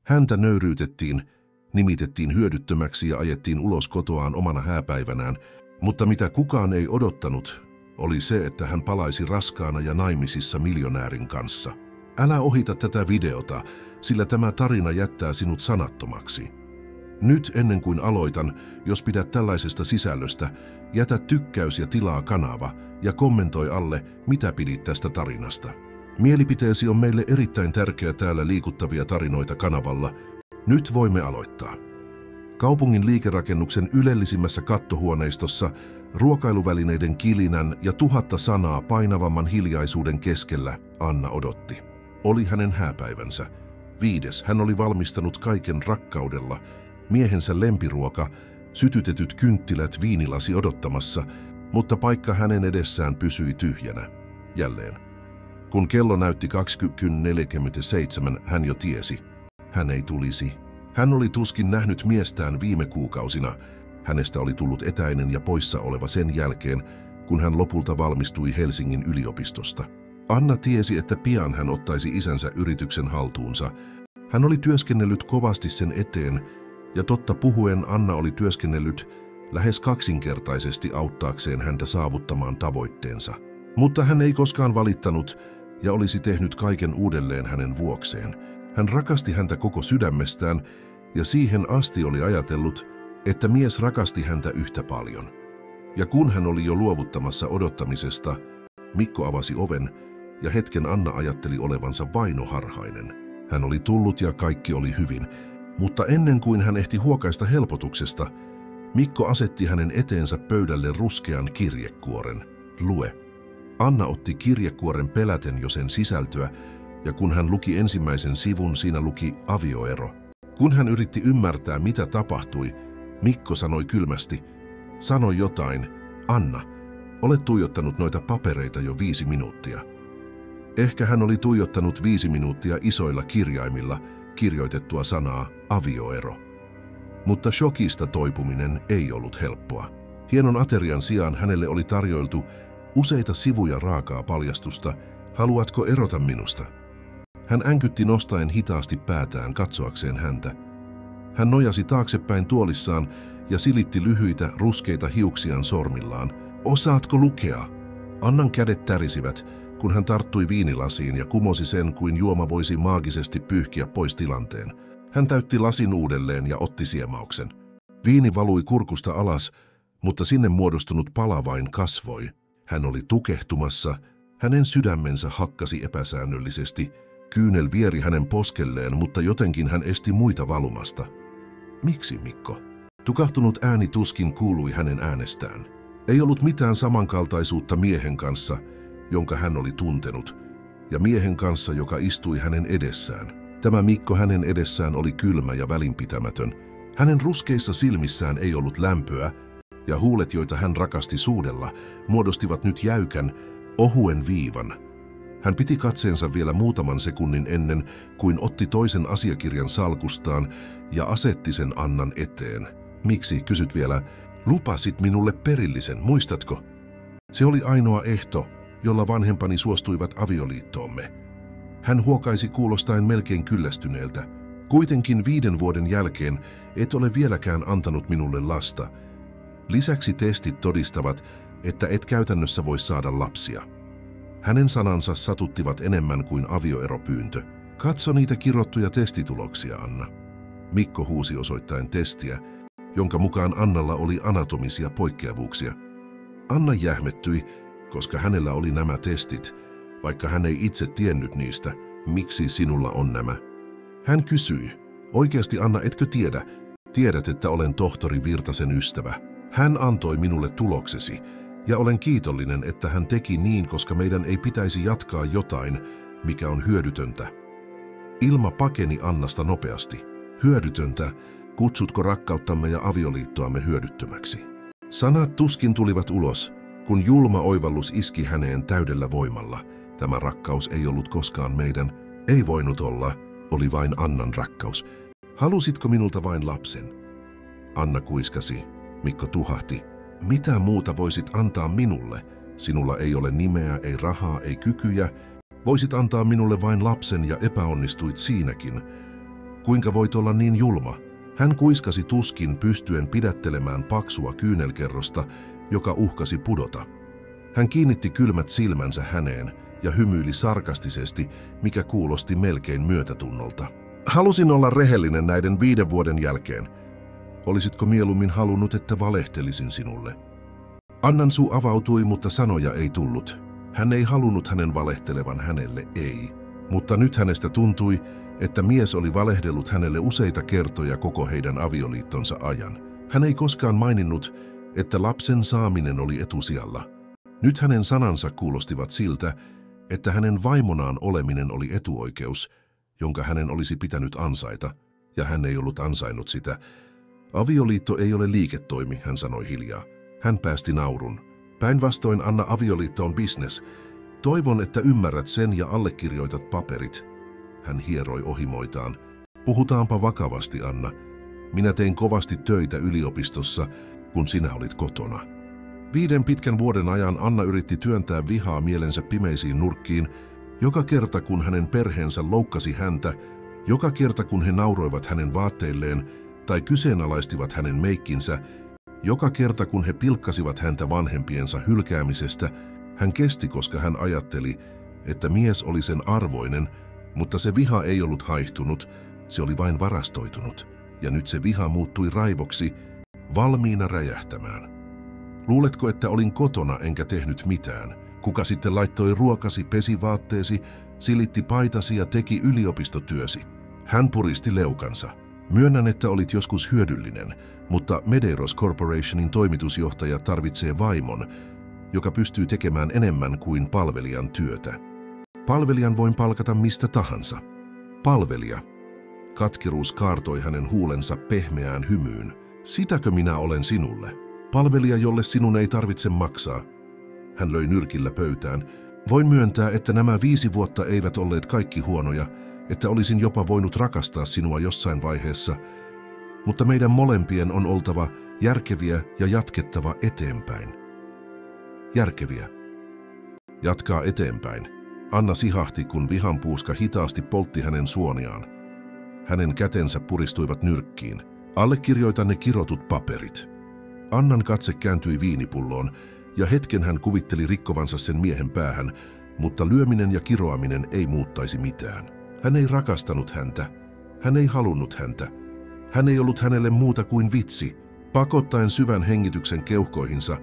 Häntä nöyryytettiin, nimitettiin hyödyttömäksi ja ajettiin ulos kotoaan omana hääpäivänään, mutta mitä kukaan ei odottanut, oli se, että hän palaisi raskaana ja naimisissa miljonäärin kanssa. Älä ohita tätä videota, sillä tämä tarina jättää sinut sanattomaksi. Nyt ennen kuin aloitan, jos pidät tällaisesta sisällöstä, jätä tykkäys ja tilaa kanava ja kommentoi alle, mitä pidit tästä tarinasta. Mielipiteesi on meille erittäin tärkeä täällä Liikuttavia tarinoita kanavalla. Nyt voimme aloittaa. Kaupungin liikerakennuksen ylellisimmässä kattohuoneistossa ruokailuvälineiden kilinän ja 1000 sanaa painavamman hiljaisuuden keskellä Anna odotti. Oli hänen hääpäivänsä. 5. Hän oli valmistanut kaiken rakkaudella. Miehensä lempiruoka, sytytetyt kynttilät, viinilasi odottamassa, mutta paikka hänen edessään pysyi tyhjänä. Jälleen. Kun kello näytti 20:47, hän jo tiesi. Hän ei tulisi. Hän oli tuskin nähnyt miestään viime kuukausina. Hänestä oli tullut etäinen ja poissa oleva sen jälkeen, kun hän lopulta valmistui Helsingin yliopistosta. Anna tiesi, että pian hän ottaisi isänsä yrityksen haltuunsa. Hän oli työskennellyt kovasti sen eteen, ja totta puhuen Anna oli työskennellyt lähes kaksinkertaisesti auttaakseen häntä saavuttamaan tavoitteensa. Mutta hän ei koskaan valittanut ja olisi tehnyt kaiken uudelleen hänen vuokseen. Hän rakasti häntä koko sydämestään ja siihen asti oli ajatellut, että mies rakasti häntä yhtä paljon. Ja kun hän oli jo luovuttamassa odottamisesta, Mikko avasi oven ja hetken Anna ajatteli olevansa vainoharhainen. Hän oli tullut ja kaikki oli hyvin, mutta ennen kuin hän ehti huokaista helpotuksesta, Mikko asetti hänen eteensä pöydälle ruskean kirjekuoren. Lue. Anna otti kirjekuoren peläten jo sen sisältöä, ja kun hän luki ensimmäisen sivun, siinä luki avioero. Kun hän yritti ymmärtää, mitä tapahtui, Mikko sanoi kylmästi, sanoi jotain, Anna, olet tuijottanut noita papereita jo 5 minuuttia. Ehkä hän oli tuijottanut 5 minuuttia isoilla kirjaimilla kirjoitettua sanaa avioero. Mutta shokista toipuminen ei ollut helppoa. Hienon aterian sijaan hänelle oli tarjoiltu useita sivuja raakaa paljastusta, haluatko erota minusta? Hän änkytti nostaen hitaasti päätään katsoakseen häntä. Hän nojasi taaksepäin tuolissaan ja silitti lyhyitä, ruskeita hiuksiaan sormillaan. Osaatko lukea? Annan kädet tärisivät, kun hän tarttui viinilasiin ja kumosi sen, kuin juoma voisi maagisesti pyyhkiä pois tilanteen. Hän täytti lasin uudelleen ja otti siemauksen. Viini valui kurkusta alas, mutta sinne muodostunut pala vain kasvoi. Hän oli tukehtumassa, hänen sydämensä hakkasi epäsäännöllisesti. Kyynel vieri hänen poskelleen, mutta jotenkin hän esti muita valumasta. Miksi, Mikko? Tukahtunut ääni tuskin kuului hänen äänestään. Ei ollut mitään samankaltaisuutta miehen kanssa, jonka hän oli tuntenut, ja miehen kanssa, joka istui hänen edessään. Tämä Mikko hänen edessään oli kylmä ja välinpitämätön. Hänen ruskeissa silmissään ei ollut lämpöä, ja huulet, joita hän rakasti suudella, muodostivat nyt jäykän, ohuen viivan. Hän piti katseensa vielä muutaman sekunnin ennen kuin otti toisen asiakirjan salkustaan ja asetti sen Annan eteen. Miksi, kysyt vielä, lupasit minulle perillisen, muistatko? Se oli ainoa ehto, jolla vanhempani suostuivat avioliittoomme. Hän huokaisi kuulostaen melkein kyllästyneeltä. Kuitenkin 5 vuoden jälkeen et ole vieläkään antanut minulle lasta. Lisäksi testit todistavat, että et käytännössä voi saada lapsia. Hänen sanansa satuttivat enemmän kuin avioeropyyntö. Katso niitä kirottuja testituloksia, Anna. Mikko huusi osoittaen testiä, jonka mukaan Annalla oli anatomisia poikkeavuuksia. Anna jähmettyi, koska hänellä oli nämä testit, vaikka hän ei itse tiennyt niistä. Miksi sinulla on nämä? Hän kysyi. Oikeasti, Anna, etkö tiedä? Tiedät, että olen tohtori Virtasen ystävä. Hän antoi minulle tuloksesi, ja olen kiitollinen, että hän teki niin, koska meidän ei pitäisi jatkaa jotain, mikä on hyödytöntä. Ilma pakeni Annasta nopeasti. Hyödytöntä? Kutsutko rakkauttamme ja avioliittoamme hyödyttömäksi? Sanat tuskin tulivat ulos, kun julma oivallus iski häneen täydellä voimalla. Tämä rakkaus ei ollut koskaan meidän, ei voinut olla, oli vain Annan rakkaus. Halusitko minulta vain lapsen? Anna kuiskasi. Mikko tuhahti. Mitä muuta voisit antaa minulle? Sinulla ei ole nimeä, ei rahaa, ei kykyjä. Voisit antaa minulle vain lapsen ja epäonnistuit siinäkin. Kuinka voit olla niin julma? Hän kuiskasi tuskin pystyen pidättelemään paksua kyynelkerrosta, joka uhkasi pudota. Hän kiinnitti kylmät silmänsä häneen ja hymyili sarkastisesti, mikä kuulosti melkein myötätunnolta. Halusin olla rehellinen näiden 5 vuoden jälkeen. Olisitko mieluummin halunnut, että valehtelisin sinulle? Annan suu avautui, mutta sanoja ei tullut. Hän ei halunnut hänen valehtelevan hänelle, ei. Mutta nyt hänestä tuntui, että mies oli valehdellut hänelle useita kertoja koko heidän avioliittonsa ajan. Hän ei koskaan maininnut, että lapsen saaminen oli etusijalla. Nyt hänen sanansa kuulostivat siltä, että hänen vaimonaan oleminen oli etuoikeus, jonka hänen olisi pitänyt ansaita, ja hän ei ollut ansainnut sitä. Avioliitto ei ole liiketoimi, hän sanoi hiljaa. Hän päästi naurun. Päinvastoin, Anna, avioliitto on business. Toivon, että ymmärrät sen ja allekirjoitat paperit. Hän hieroi ohimoitaan. Puhutaanpa vakavasti, Anna. Minä tein kovasti töitä yliopistossa, kun sinä olit kotona. 5 pitkän vuoden ajan Anna yritti työntää vihaa mielensä pimeisiin nurkkiin, joka kerta kun hänen perheensä loukkasi häntä, joka kerta kun he nauroivat hänen vaatteilleen tai kyseenalaistivat hänen meikkinsä, joka kerta kun he pilkkasivat häntä vanhempiensa hylkäämisestä, hän kesti, koska hän ajatteli, että mies oli sen arvoinen, mutta se viha ei ollut haihtunut, se oli vain varastoitunut, ja nyt se viha muuttui raivoksi, valmiina räjähtämään. Luuletko, että olin kotona enkä tehnyt mitään? Kuka sitten laittoi ruokasi, pesi vaatteesi, silitti paitasi ja teki yliopistotyösi? Hän puristi leukansa. Myönnän, että olit joskus hyödyllinen, mutta Medeiros Corporationin toimitusjohtaja tarvitsee vaimon, joka pystyy tekemään enemmän kuin palvelijan työtä. Palvelijan voin palkata mistä tahansa. Palvelija. Katkeruus kaartoi hänen huulensa pehmeään hymyyn. Sitäkö minä olen sinulle? Palvelija, jolle sinun ei tarvitse maksaa. Hän löi nyrkillä pöytään. Voin myöntää, että nämä 5 vuotta eivät olleet kaikki huonoja, että olisin jopa voinut rakastaa sinua jossain vaiheessa, mutta meidän molempien on oltava järkeviä ja jatkettava eteenpäin. Järkeviä. Jatkaa eteenpäin. Anna sihahti, kun vihanpuuska hitaasti poltti hänen suoniaan. Hänen kätensä puristuivat nyrkkiin. Allekirjoitan ne kirotut paperit. Annan katse kääntyi viinipulloon, ja hetken hän kuvitteli rikkovansa sen miehen päähän, mutta lyöminen ja kiroaminen ei muuttaisi mitään. Hän ei rakastanut häntä. Hän ei halunnut häntä. Hän ei ollut hänelle muuta kuin vitsi. Pakottaen syvän hengityksen keuhkoihinsa,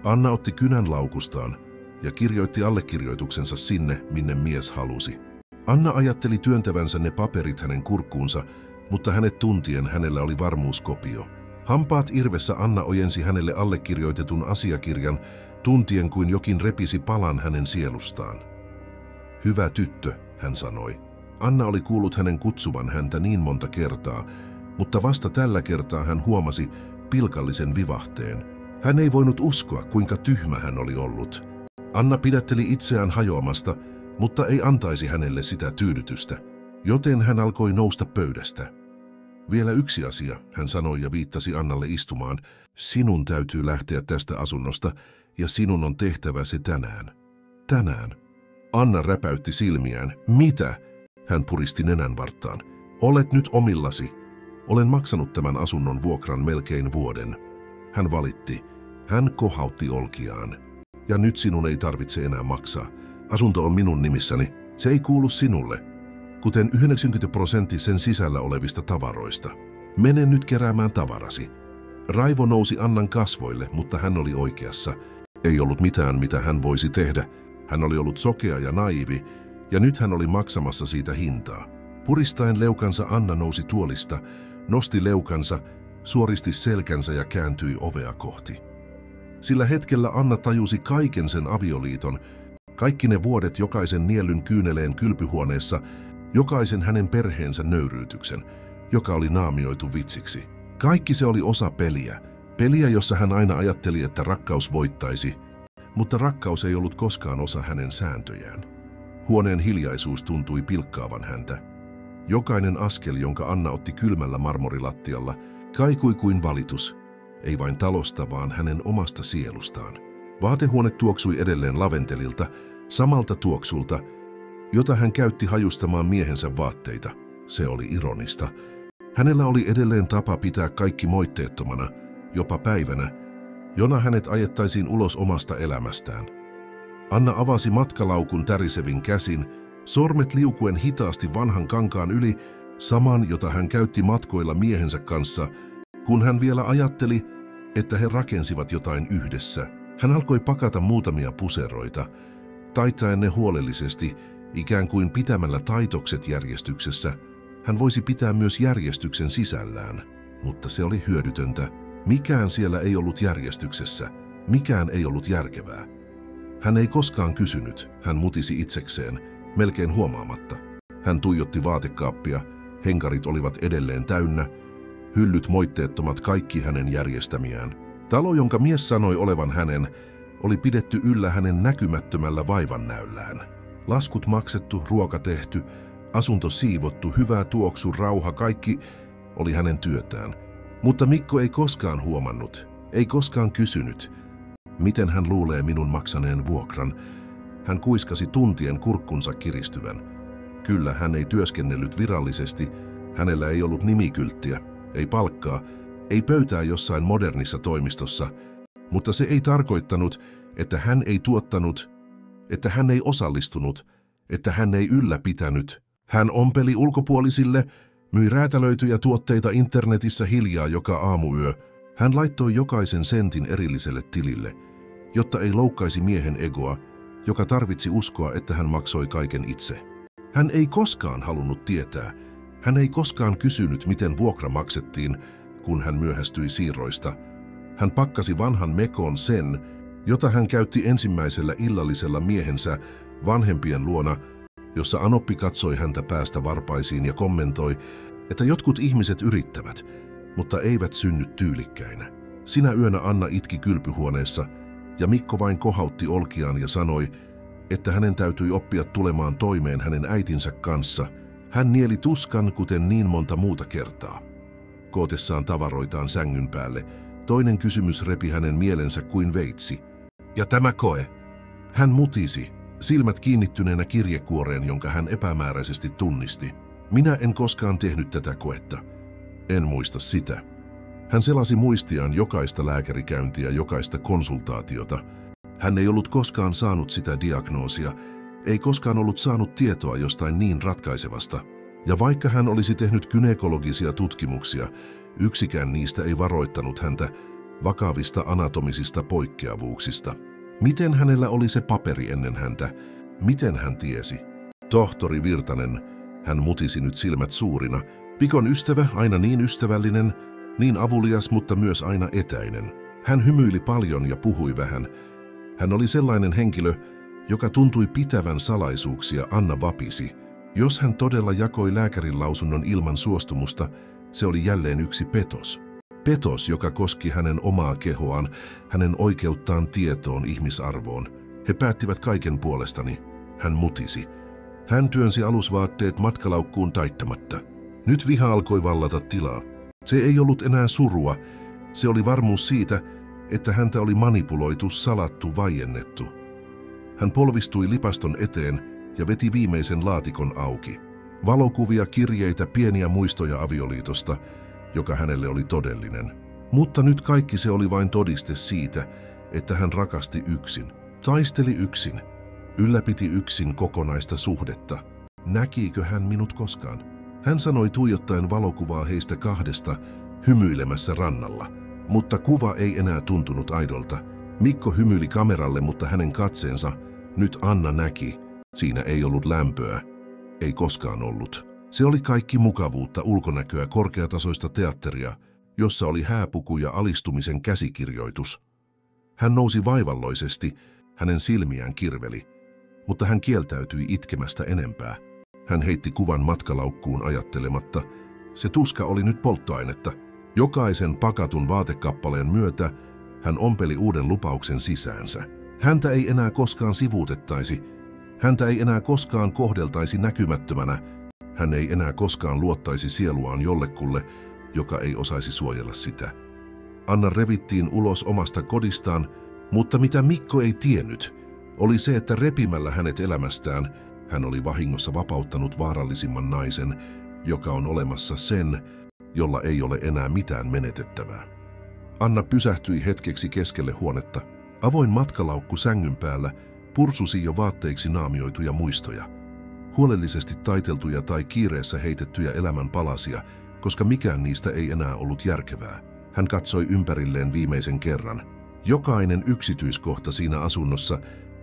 Anna otti kynän laukustaan ja kirjoitti allekirjoituksensa sinne, minne mies halusi. Anna ajatteli työntävänsä ne paperit hänen kurkkuunsa, mutta hänet tuntien hänellä oli varmuuskopio. Hampaat irvessä Anna ojensi hänelle allekirjoitetun asiakirjan, tuntien kuin jokin repisi palan hänen sielustaan. Hyvä tyttö, hän sanoi. Anna oli kuullut hänen kutsuvan häntä niin monta kertaa, mutta vasta tällä kertaa hän huomasi pilkallisen vivahteen. Hän ei voinut uskoa, kuinka tyhmä hän oli ollut. Anna pidätteli itseään hajoamasta, mutta ei antaisi hänelle sitä tyydytystä, joten hän alkoi nousta pöydästä. Vielä yksi asia, hän sanoi ja viittasi Annalle istumaan. Sinun täytyy lähteä tästä asunnosta ja sinun on tehtävä se tänään. Tänään. Anna räpäytti silmiään. Mitä? Hän puristi nenänvarttaan. Olet nyt omillasi. Olen maksanut tämän asunnon vuokran melkein vuoden. Hän valitti. Hän kohautti olkiaan. Ja nyt sinun ei tarvitse enää maksaa. Asunto on minun nimissäni. Se ei kuulu sinulle. Kuten 90% sen sisällä olevista tavaroista. Mene nyt keräämään tavarasi. Raivo nousi Annan kasvoille, mutta hän oli oikeassa. Ei ollut mitään, mitä hän voisi tehdä. Hän oli ollut sokea ja naivi, ja nyt hän oli maksamassa siitä hintaa. Puristaen leukansa Anna nousi tuolista, nosti leukansa, suoristi selkänsä ja kääntyi ovea kohti. Sillä hetkellä Anna tajusi kaiken sen avioliiton, kaikki ne vuodet jokaisen niellyn kyyneleen kylpyhuoneessa, jokaisen hänen perheensä nöyryytyksen, joka oli naamioitu vitsiksi. Kaikki se oli osa peliä, peliä, jossa hän aina ajatteli, että rakkaus voittaisi, mutta rakkaus ei ollut koskaan osa hänen sääntöjään. Huoneen hiljaisuus tuntui pilkkaavan häntä. Jokainen askel, jonka Anna otti kylmällä marmorilattialla, kaikui kuin valitus, ei vain talosta, vaan hänen omasta sielustaan. Vaatehuone tuoksui edelleen laventelilta, samalta tuoksulta, jota hän käytti hajustamaan miehensä vaatteita. Se oli ironista. Hänellä oli edelleen tapa pitää kaikki moitteettomana, jopa päivänä, jona hänet ajettaisiin ulos omasta elämästään. Anna avasi matkalaukun tärisevin käsin, sormet liukuen hitaasti vanhan kankaan yli, saman, jota hän käytti matkoilla miehensä kanssa, kun hän vielä ajatteli, että he rakensivat jotain yhdessä. Hän alkoi pakata muutamia puseroita, taittaen ne huolellisesti, ikään kuin pitämällä taitokset järjestyksessä. Hän voisi pitää myös järjestyksen sisällään, mutta se oli hyödytöntä. Mikään siellä ei ollut järjestyksessä, mikään ei ollut järkevää. Hän ei koskaan kysynyt, hän mutisi itsekseen, melkein huomaamatta. Hän tuijotti vaatekaappia, henkarit olivat edelleen täynnä, hyllyt moitteettomat kaikki hänen järjestämiään. Talo, jonka mies sanoi olevan hänen, oli pidetty yllä hänen näkymättömällä vaivannäöllään. Laskut maksettu, ruoka tehty, asunto siivottu, hyvä tuoksu, rauha, kaikki oli hänen työtään. Mutta Mikko ei koskaan huomannut, ei koskaan kysynyt, miten hän luulee minun maksaneen vuokran. Hän kuiskasi tuntien kurkkunsa kiristyvän. Kyllä, hän ei työskennellyt virallisesti, hänellä ei ollut nimikylttiä, ei palkkaa, ei pöytää jossain modernissa toimistossa, mutta se ei tarkoittanut, että hän ei tuottanut, että hän ei osallistunut, että hän ei ylläpitänyt. Hän ompeli ulkopuolisille, myi räätälöityjä tuotteita internetissä hiljaa joka aamuyö. Hän laittoi jokaisen sentin erilliselle tilille, jotta ei loukkaisi miehen egoa, joka tarvitsi uskoa, että hän maksoi kaiken itse. Hän ei koskaan halunnut tietää. Hän ei koskaan kysynyt, miten vuokra maksettiin, kun hän myöhästyi siirroista. Hän pakkasi vanhan Mekon sen, jota hän käytti ensimmäisellä illallisella miehensä vanhempien luona, jossa Anoppi katsoi häntä päästä varpaisiin ja kommentoi, että jotkut ihmiset yrittävät, mutta eivät synny tyylikkäinä. Sinä yönä Anna itki kylpyhuoneessa, ja Mikko vain kohautti olkiaan ja sanoi, että hänen täytyi oppia tulemaan toimeen hänen äitinsä kanssa. Hän nieli tuskan, kuten niin monta muuta kertaa. Kootessaan tavaroitaan sängyn päälle, toinen kysymys repi hänen mielensä kuin veitsi. Ja tämä koe? Hän mutisi, silmät kiinnittyneenä kirjekuoreen, jonka hän epämääräisesti tunnisti. Minä en koskaan tehnyt tätä koetta. En muista sitä. Hän selasi muistiaan jokaista lääkärikäyntiä, jokaista konsultaatiota. Hän ei ollut koskaan saanut sitä diagnoosia, ei koskaan ollut saanut tietoa jostain niin ratkaisevasta. Ja vaikka hän olisi tehnyt gynekologisia tutkimuksia, yksikään niistä ei varoittanut häntä vakavista anatomisista poikkeavuuksista. Miten hänellä oli se paperi ennen häntä? Miten hän tiesi? Tohtori Virtanen, hän mutisi nyt silmät suurina. Pikon ystävä, aina niin ystävällinen, niin avulias, mutta myös aina etäinen. Hän hymyili paljon ja puhui vähän. Hän oli sellainen henkilö, joka tuntui pitävän salaisuuksia. Anna vapisi. Jos hän todella jakoi lääkärin lausunnon ilman suostumusta, se oli jälleen yksi petos. Petos, joka koski hänen omaa kehoaan, hänen oikeuttaan tietoon, ihmisarvoon. He päättivät kaiken puolestani. Hän mutisi. Hän työnsi alusvaatteet matkalaukkuun taittamatta. Nyt viha alkoi vallata tilaa. Se ei ollut enää surua. Se oli varmuus siitä, että häntä oli manipuloitu, salattu, vaiennettu. Hän polvistui lipaston eteen ja veti viimeisen laatikon auki. Valokuvia, kirjeitä, pieniä muistoja avioliitosta, joka hänelle oli todellinen. Mutta nyt kaikki se oli vain todiste siitä, että hän rakasti yksin, taisteli yksin, ylläpiti yksin kokonaista suhdetta. Näkiikö hän minut koskaan? Hän sanoi tuijottaen valokuvaa heistä kahdesta, hymyilemässä rannalla. Mutta kuva ei enää tuntunut aidolta. Mikko hymyili kameralle, mutta hänen katseensa, nyt Anna näki, siinä ei ollut lämpöä. Ei koskaan ollut. Se oli kaikki mukavuutta, ulkonäköä, korkeatasoista teatteria, jossa oli hääpuku ja alistumisen käsikirjoitus. Hän nousi vaivalloisesti, hänen silmiään kirveli, mutta hän kieltäytyi itkemästä enempää. Hän heitti kuvan matkalaukkuun ajattelematta. Se tuska oli nyt polttoainetta. Jokaisen pakatun vaatekappaleen myötä hän ompeli uuden lupauksen sisäänsä. Häntä ei enää koskaan sivuutettaisi. Häntä ei enää koskaan kohdeltaisi näkymättömänä. Hän ei enää koskaan luottaisi sieluaan jollekulle, joka ei osaisi suojella sitä. Anna revittiin ulos omasta kodistaan, mutta mitä Mikko ei tiennyt, oli se, että repimällä hänet elämästään hän oli vahingossa vapauttanut vaarallisimman naisen, joka on olemassa sen, jolla ei ole enää mitään menetettävää. Anna pysähtyi hetkeksi keskelle huonetta. Avoin matkalaukku sängyn päällä pursusi jo vaatteiksi naamioituja muistoja. Huolellisesti taiteltuja tai kiireessä heitettyjä elämän palasia, koska mikään niistä ei enää ollut järkevää. Hän katsoi ympärilleen viimeisen kerran. Jokainen yksityiskohta siinä asunnossa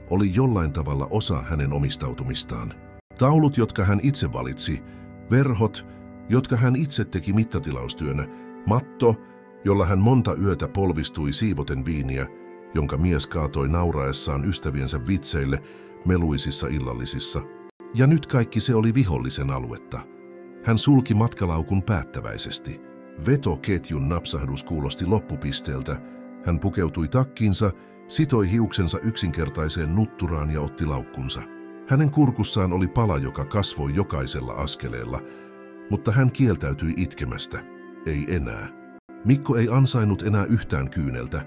oli jollain tavalla osa hänen omistautumistaan. Taulut, jotka hän itse valitsi, verhot, jotka hän itse teki mittatilaustyönä, matto, jolla hän monta yötä polvistui siivoten viiniä, jonka mies kaatoi nauraessaan ystäviensä vitseille meluisissa illallisissa. Ja nyt kaikki se oli vihollisen aluetta. Hän sulki matkalaukun päättäväisesti. Vetoketjun napsahdus kuulosti loppupisteeltä. Hän pukeutui takkiinsa, sitoi hiuksensa yksinkertaiseen nutturaan ja otti laukkunsa. Hänen kurkussaan oli pala, joka kasvoi jokaisella askeleella, mutta hän kieltäytyi itkemästä. Ei enää. Mikko ei ansainnut enää yhtään kyyneltä.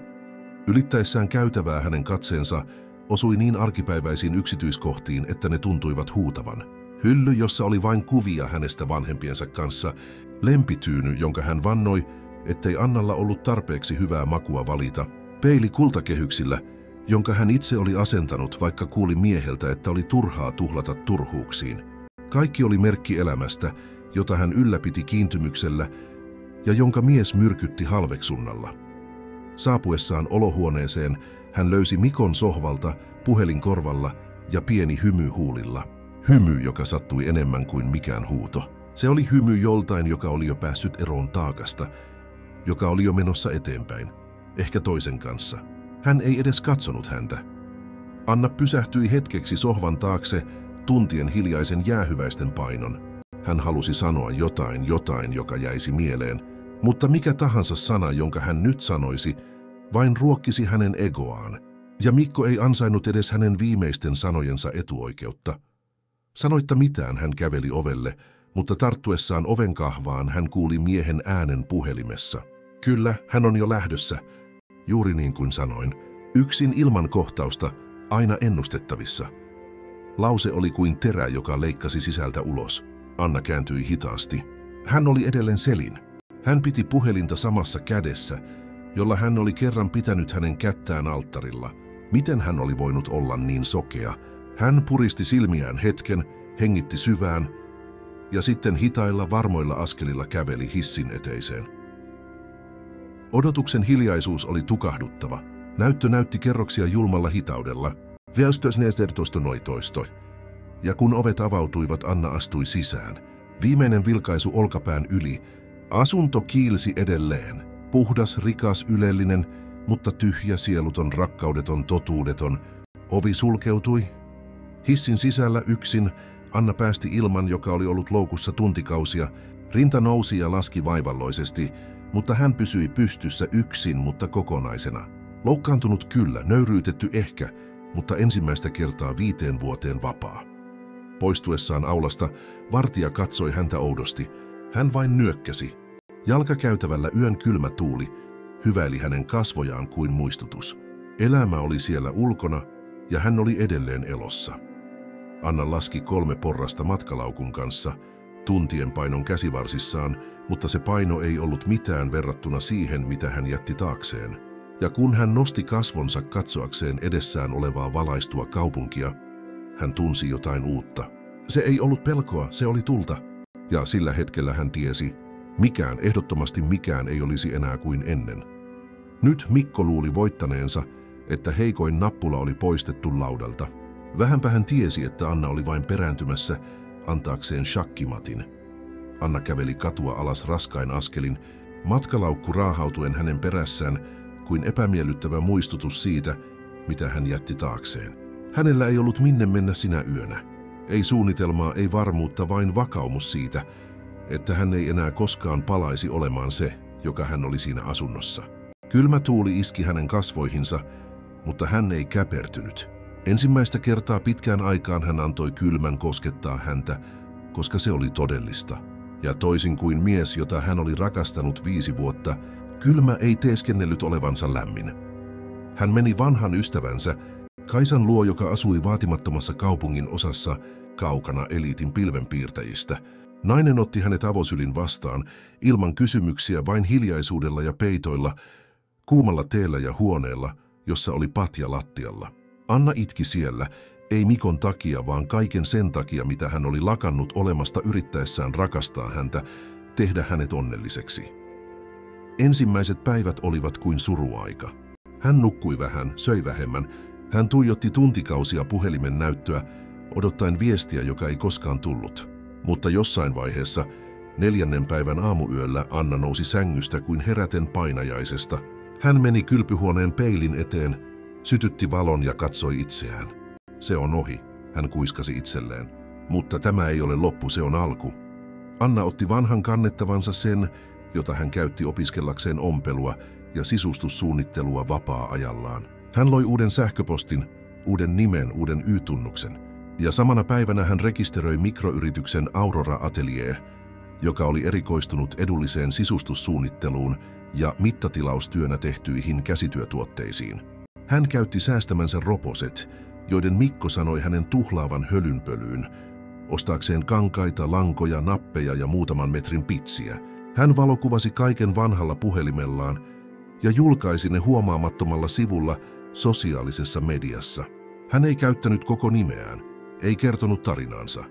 Ylittäessään käytävää hänen katseensa osui niin arkipäiväisiin yksityiskohtiin, että ne tuntuivat huutavan. Hylly, jossa oli vain kuvia hänestä vanhempiensa kanssa, lempityyny, jonka hän vannoi, ettei Annalla ollut tarpeeksi hyvää makua valita, peili kultakehyksillä, jonka hän itse oli asentanut, vaikka kuuli mieheltä, että oli turhaa tuhlata turhuuksiin. Kaikki oli merkki elämästä, jota hän ylläpiti kiintymyksellä ja jonka mies myrkytti halveksunnalla. Saapuessaan olohuoneeseen hän löysi Mikon sohvalta, puhelin korvalla ja pieni hymy huulilla. Hymy, joka sattui enemmän kuin mikään huuto. Se oli hymy joltain, joka oli jo päässyt eroon taakasta, joka oli jo menossa eteenpäin, ehkä toisen kanssa. Hän ei edes katsonut häntä. Anna pysähtyi hetkeksi sohvan taakse, tuntien hiljaisen jäähyväisten painon. Hän halusi sanoa jotain, joka jäisi mieleen, mutta mikä tahansa sana, jonka hän nyt sanoisi, vain ruokkisi hänen egoaan. Ja Mikko ei ansainnut edes hänen viimeisten sanojensa etuoikeutta. Sanoitta mitään hän käveli ovelle, mutta tarttuessaan ovenkahvaan hän kuuli miehen äänen puhelimessa. Kyllä, hän on jo lähdössä. Juuri niin kuin sanoin. Yksin ilman kohtausta, aina ennustettavissa. Lause oli kuin terä, joka leikkasi sisältä ulos. Anna kääntyi hitaasti. Hän oli edelleen Selin. Hän piti puhelinta samassa kädessä, jolla hän oli kerran pitänyt hänen kättään alttarilla. Miten hän oli voinut olla niin sokea? Hän puristi silmiään hetken, hengitti syvään ja sitten hitailla varmoilla askelilla käveli hissin eteiseen. Odotuksen hiljaisuus oli tukahduttava. Näyttö näytti kerroksia julmalla hitaudella. Ja kun ovet avautuivat, Anna astui sisään. Viimeinen vilkaisu olkapään yli. Asunto kiilsi edelleen. Puhdas, rikas, ylellinen, mutta tyhjä, sieluton, rakkaudeton, totuudeton. Ovi sulkeutui. Hissin sisällä yksin Anna päästi ilman, joka oli ollut loukussa tuntikausia. Rinta nousi ja laski vaivalloisesti, mutta hän pysyi pystyssä yksin, mutta kokonaisena. Loukkaantunut kyllä, nöyryytetty ehkä, mutta ensimmäistä kertaa 5 vuoteen vapaa. Poistuessaan aulasta vartija katsoi häntä oudosti. Hän vain nyökkäsi. Jalkakäytävällä yön kylmä tuuli hyväili hänen kasvojaan kuin muistutus. Elämä oli siellä ulkona ja hän oli edelleen elossa. Anna laski 3 porrasta matkalaukun kanssa, tuntien painon käsivarsissaan, mutta se paino ei ollut mitään verrattuna siihen, mitä hän jätti taakseen. Ja kun hän nosti kasvonsa katsoakseen edessään olevaa valaistua kaupunkia, hän tunsi jotain uutta. Se ei ollut pelkoa, se oli tulta. Ja sillä hetkellä hän tiesi, mikään, ehdottomasti mikään ei olisi enää kuin ennen. Nyt Mikko luuli voittaneensa, että heikoin nappula oli poistettu laudalta. Vähänpä hän tiesi, että Anna oli vain perääntymässä antaakseen shakkimatin. Anna käveli katua alas raskain askelin, matkalaukku raahautuen hänen perässään kuin epämiellyttävä muistutus siitä, mitä hän jätti taakseen. Hänellä ei ollut minne mennä sinä yönä. Ei suunnitelmaa, ei varmuutta, vain vakaumus siitä, että hän ei enää koskaan palaisi olemaan se, joka hän oli siinä asunnossa. Kylmä tuuli iski hänen kasvoihinsa, mutta hän ei käpertynyt. Ensimmäistä kertaa pitkään aikaan hän antoi kylmän koskettaa häntä, koska se oli todellista. Ja toisin kuin mies, jota hän oli rakastanut 5 vuotta, kylmä ei teeskennellyt olevansa lämmin. Hän meni vanhan ystävänsä, Kaisan luo, joka asui vaatimattomassa kaupungin osassa, kaukana eliitin pilvenpiirtäjistä. Nainen otti hänet avosylin vastaan, ilman kysymyksiä, vain hiljaisuudella ja peitoilla, kuumalla teellä ja huoneella, jossa oli patja lattialla. Anna itki siellä, ei Mikon takia, vaan kaiken sen takia, mitä hän oli lakannut olemasta yrittäessään rakastaa häntä, tehdä hänet onnelliseksi. Ensimmäiset päivät olivat kuin suruaika. Hän nukkui vähän, söi vähemmän. Hän tuijotti tuntikausia puhelimen näyttöä, odottaen viestiä, joka ei koskaan tullut. Mutta jossain vaiheessa, 4. päivän aamuyöllä, Anna nousi sängystä kuin heräten painajaisesta. Hän meni kylpyhuoneen peilin eteen, sytytti valon ja katsoi itseään. Se on ohi, hän kuiskasi itselleen. Mutta tämä ei ole loppu, se on alku. Anna otti vanhan kannettavansa, sen, jota hän käytti opiskellakseen ompelua ja sisustussuunnittelua vapaa-ajallaan. Hän loi uuden sähköpostin, uuden nimen, uuden Y-tunnuksen. Ja samana päivänä hän rekisteröi mikroyrityksen Aurora Atelier, joka oli erikoistunut edulliseen sisustussuunnitteluun ja mittatilaustyönä tehtyihin käsityötuotteisiin. Hän käytti säästämänsä roposet, joiden Mikko sanoi hänen tuhlaavan hölynpölyyn, ostaakseen kankaita, lankoja, nappeja ja muutaman metrin pitsiä. Hän valokuvasi kaiken vanhalla puhelimellaan ja julkaisi ne huomaamattomalla sivulla sosiaalisessa mediassa. Hän ei käyttänyt koko nimeään, ei kertonut tarinaansa.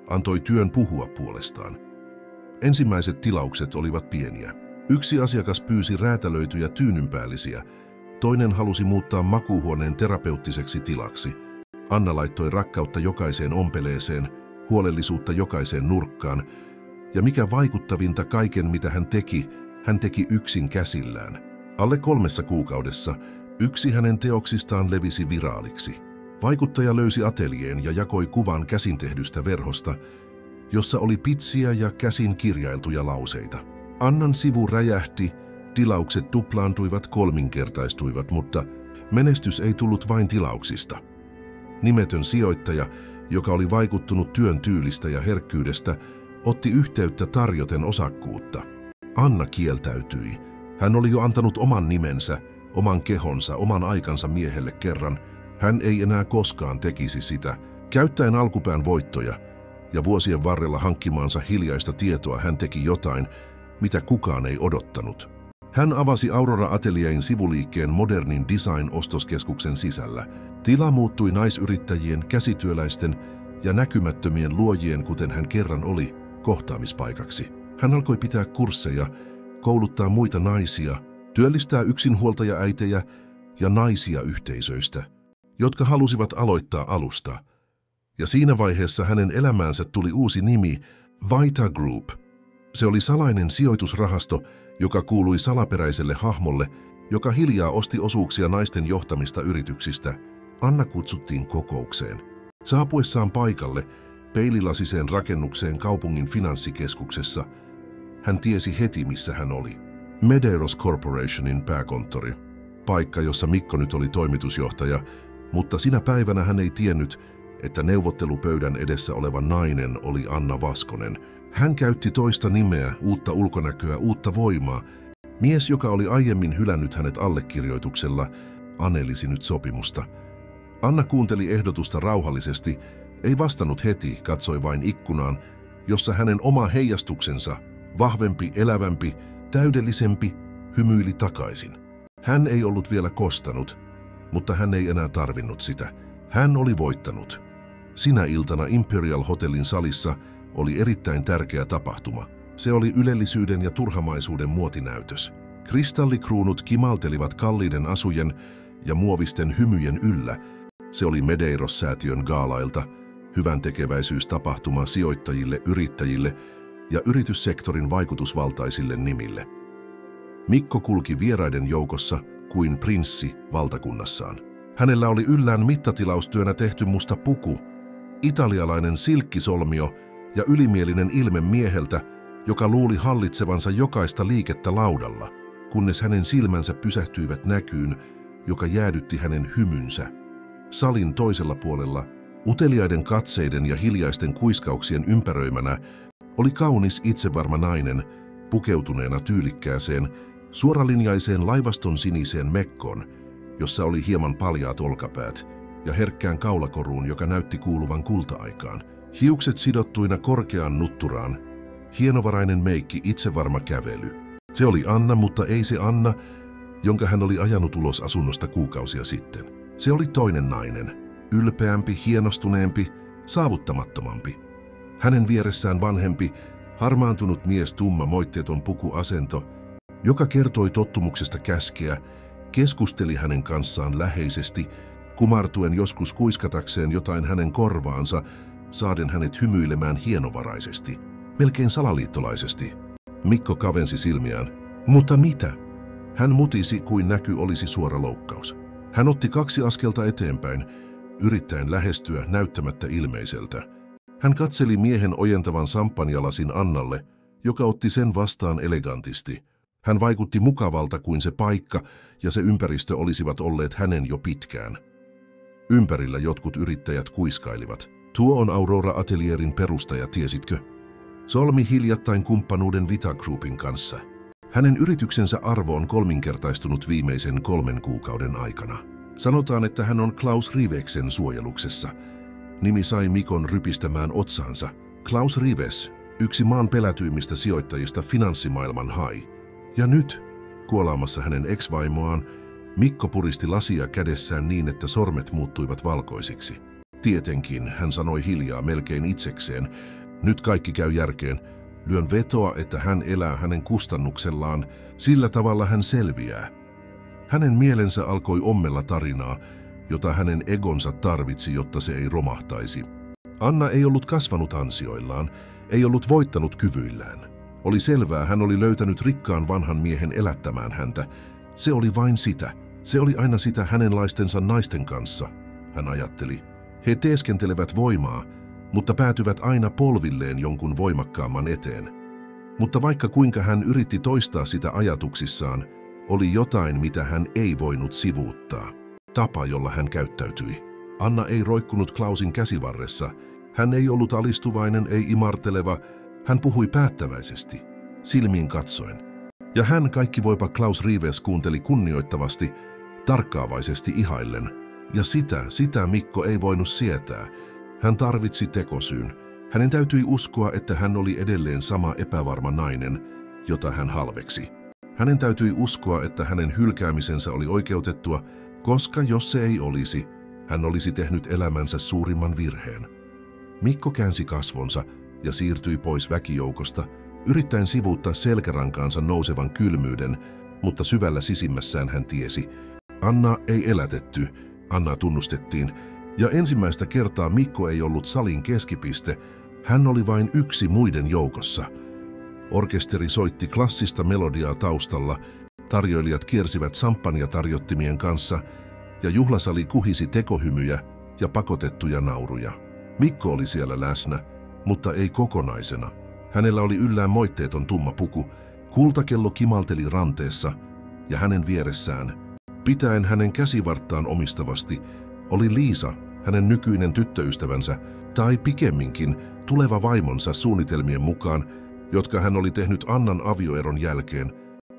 Antoi työn puhua puolestaan. Ensimmäiset tilaukset olivat pieniä. Yksi asiakas pyysi räätälöityjä tyynynpäällisiä, toinen halusi muuttaa makuuhuoneen terapeuttiseksi tilaksi. Anna laittoi rakkautta jokaiseen ompeleeseen, huolellisuutta jokaiseen nurkkaan, ja mikä vaikuttavinta, kaiken mitä hän teki yksin käsillään. Alle 3 kuukaudessa yksi hänen teoksistaan levisi viraaliksi. Vaikuttaja löysi atelieen ja jakoi kuvan käsin tehdystä verhosta, jossa oli pitsiä ja käsin kirjailtuja lauseita. Annan sivu räjähti, tilaukset tuplaantuivat, kolminkertaistuivat, mutta menestys ei tullut vain tilauksista. Nimetön sijoittaja, joka oli vaikuttunut työn tyylistä ja herkkyydestä, otti yhteyttä tarjoten osakkuutta. Anna kieltäytyi. Hän oli jo antanut oman nimensä, oman kehonsa, oman aikansa miehelle kerran. Hän ei enää koskaan tekisi sitä. Käyttäen alkupään voittoja ja vuosien varrella hankkimaansa hiljaista tietoa, hän teki jotain, mitä kukaan ei odottanut. Hän avasi Aurora Atelierin sivuliikkeen modernin design-ostoskeskuksen sisällä. Tila muuttui naisyrittäjien, käsityöläisten ja näkymättömien luojien, kuten hän kerran oli, kohtaamispaikaksi. Hän alkoi pitää kursseja, kouluttaa muita naisia, työllistää yksinhuoltajaäitejä ja naisia yhteisöistä, jotka halusivat aloittaa alusta. Ja siinä vaiheessa hänen elämäänsä tuli uusi nimi, Vita Group. Se oli salainen sijoitusrahasto, joka kuului salaperäiselle hahmolle, joka hiljaa osti osuuksia naisten johtamista yrityksistä. Anna kutsuttiin kokoukseen. Saapuessaan paikalle, peililasiseen rakennukseen kaupungin finanssikeskuksessa, hän tiesi heti, missä hän oli. Medeiros Corporationin pääkonttori, paikka, jossa Mikko nyt oli toimitusjohtaja, mutta sinä päivänä hän ei tiennyt, että neuvottelupöydän edessä oleva nainen oli Anna Vaskonen. Hän käytti toista nimeä, uutta ulkonäköä, uutta voimaa. Mies, joka oli aiemmin hylännyt hänet allekirjoituksella, anelisi nyt sopimusta. Anna kuunteli ehdotusta rauhallisesti, ei vastannut heti, katsoi vain ikkunaan, jossa hänen oma heijastuksensa, vahvempi, elävämpi, täydellisempi, hymyili takaisin. Hän ei ollut vielä kostanut, mutta hän ei enää tarvinnut sitä. Hän oli voittanut. Sinä iltana Imperial Hotellin salissa oli erittäin tärkeä tapahtuma. Se oli ylellisyyden ja turhamaisuuden muotinäytös. Kristallikruunut kimaltelivat kalliiden asujen ja muovisten hymyjen yllä. Se oli Medeiros-säätiön gaalailta, hyvän tekeväisyystapahtuma sijoittajille, yrittäjille ja yrityssektorin vaikutusvaltaisille nimille. Mikko kulki vieraiden joukossa kuin prinssi valtakunnassaan. Hänellä oli yllään mittatilaustyönä tehty musta puku, italialainen silkkisolmio ja ylimielinen ilme mieheltä, joka luuli hallitsevansa jokaista liikettä laudalla, kunnes hänen silmänsä pysähtyivät näkyyn, joka jäädytti hänen hymynsä. Salin toisella puolella, uteliaiden katseiden ja hiljaisten kuiskauksien ympäröimänä, oli kaunis itsevarma nainen, pukeutuneena tyylikkääseen, suoralinjaiseen laivaston siniseen mekkoon, jossa oli hieman paljaat olkapäät, ja herkkään kaulakoruun, joka näytti kuuluvan kulta-aikaan. Hiukset sidottuina korkeaan nutturaan, Hienovarainen meikki, itsevarma kävely. Se oli Anna, mutta ei se Anna, jonka hän oli ajanut ulos asunnosta kuukausia sitten. Se oli toinen nainen, ylpeämpi, hienostuneempi, saavuttamattomampi. Hänen vieressään vanhempi, harmaantunut mies, tumma, moitteeton pukuasento, joka kertoi tottumuksesta käskeä, keskusteli hänen kanssaan läheisesti, kumartuen joskus kuiskatakseen jotain hänen korvaansa, saaden hänet hymyilemään hienovaraisesti, melkein salaliittolaisesti. Mikko kavensi silmiään. Mutta mitä? Hän mutisi kuin näky olisi suora loukkaus. Hän otti 2 askelta eteenpäin, yrittäen lähestyä näyttämättä ilmeiseltä. Hän katseli miehen ojentavan samppanjalasin Annalle, joka otti sen vastaan elegantisti. Hän vaikutti mukavalta kuin se paikka ja se ympäristö olisivat olleet hänen jo pitkään. Ympärillä jotkut yrittäjät kuiskailivat. Tuo on Aurora Atelierin perustaja, tiesitkö? Solmi hiljattain kumppanuuden Vita Groupin kanssa. Hänen yrityksensä arvo on 3-kertaistunut viimeisen 3 kuukauden aikana. Sanotaan, että hän on Klaus Riveksen suojeluksessa. Nimi sai Mikon rypistämään otsaansa. Klaus Rives, yksi maan pelätyimmistä sijoittajista finanssimaailman hai. Ja nyt, kuolaamassa hänen ex-vaimoaan, Mikko puristi lasia kädessään niin, että sormet muuttuivat valkoisiksi. Tietenkin, hän sanoi hiljaa melkein itsekseen. Nyt kaikki käy järkeen. Lyön vetoa, että hän elää hänen kustannuksellaan, sillä tavalla hän selviää. Hänen mielensä alkoi ommella tarinaa, jota hänen egonsa tarvitsi, jotta se ei romahtaisi. Anna ei ollut kasvanut ansioillaan, ei ollut voittanut kyvyillään. Oli selvää, hän oli löytänyt rikkaan vanhan miehen elättämään häntä. Se oli vain sitä. Se oli aina sitä hänenlaistensa naisten kanssa, hän ajatteli. He teeskentelevät voimaa, mutta päätyvät aina polvilleen jonkun voimakkaamman eteen. Mutta vaikka kuinka hän yritti toistaa sitä ajatuksissaan, oli jotain, mitä hän ei voinut sivuuttaa. Tapa, jolla hän käyttäytyi. Anna ei roikkunut Klausin käsivarressa. Hän ei ollut alistuvainen, ei imarteleva. Hän puhui päättäväisesti, silmiin katsoen. Ja hän, kaikkivoipa Klaus Rives, kuunteli kunnioittavasti, tarkkaavaisesti ihaillen. Ja sitä Mikko ei voinut sietää. Hän tarvitsi tekosyyn. Hänen täytyi uskoa, että hän oli edelleen sama epävarma nainen, jota hän halveksi. Hänen täytyi uskoa, että hänen hylkäämisensä oli oikeutettua, koska jos se ei olisi, hän olisi tehnyt elämänsä suurimman virheen. Mikko käänsi kasvonsa ja siirtyi pois väkijoukosta, yrittäen sivuuttaa selkärankaansa nousevan kylmyyden, mutta syvällä sisimmässään hän tiesi. Anna ei elätetty, Anna tunnustettiin, ja ensimmäistä kertaa Mikko ei ollut salin keskipiste, hän oli vain yksi muiden joukossa. Orkesteri soitti klassista melodiaa taustalla, tarjoilijat kiersivät samppanjatarjottimien kanssa, ja juhlasali kuhisi tekohymyjä ja pakotettuja nauruja. Mikko oli siellä läsnä, mutta ei kokonaisena. Hänellä oli yllään moitteeton tumma puku, kultakello kimalteli ranteessa, ja hänen vieressään, pitäen hänen käsivarttaan omistavasti, oli Liisa, hänen nykyinen tyttöystävänsä, tai pikemminkin tuleva vaimonsa suunnitelmien mukaan, jotka hän oli tehnyt Annan avioeron jälkeen.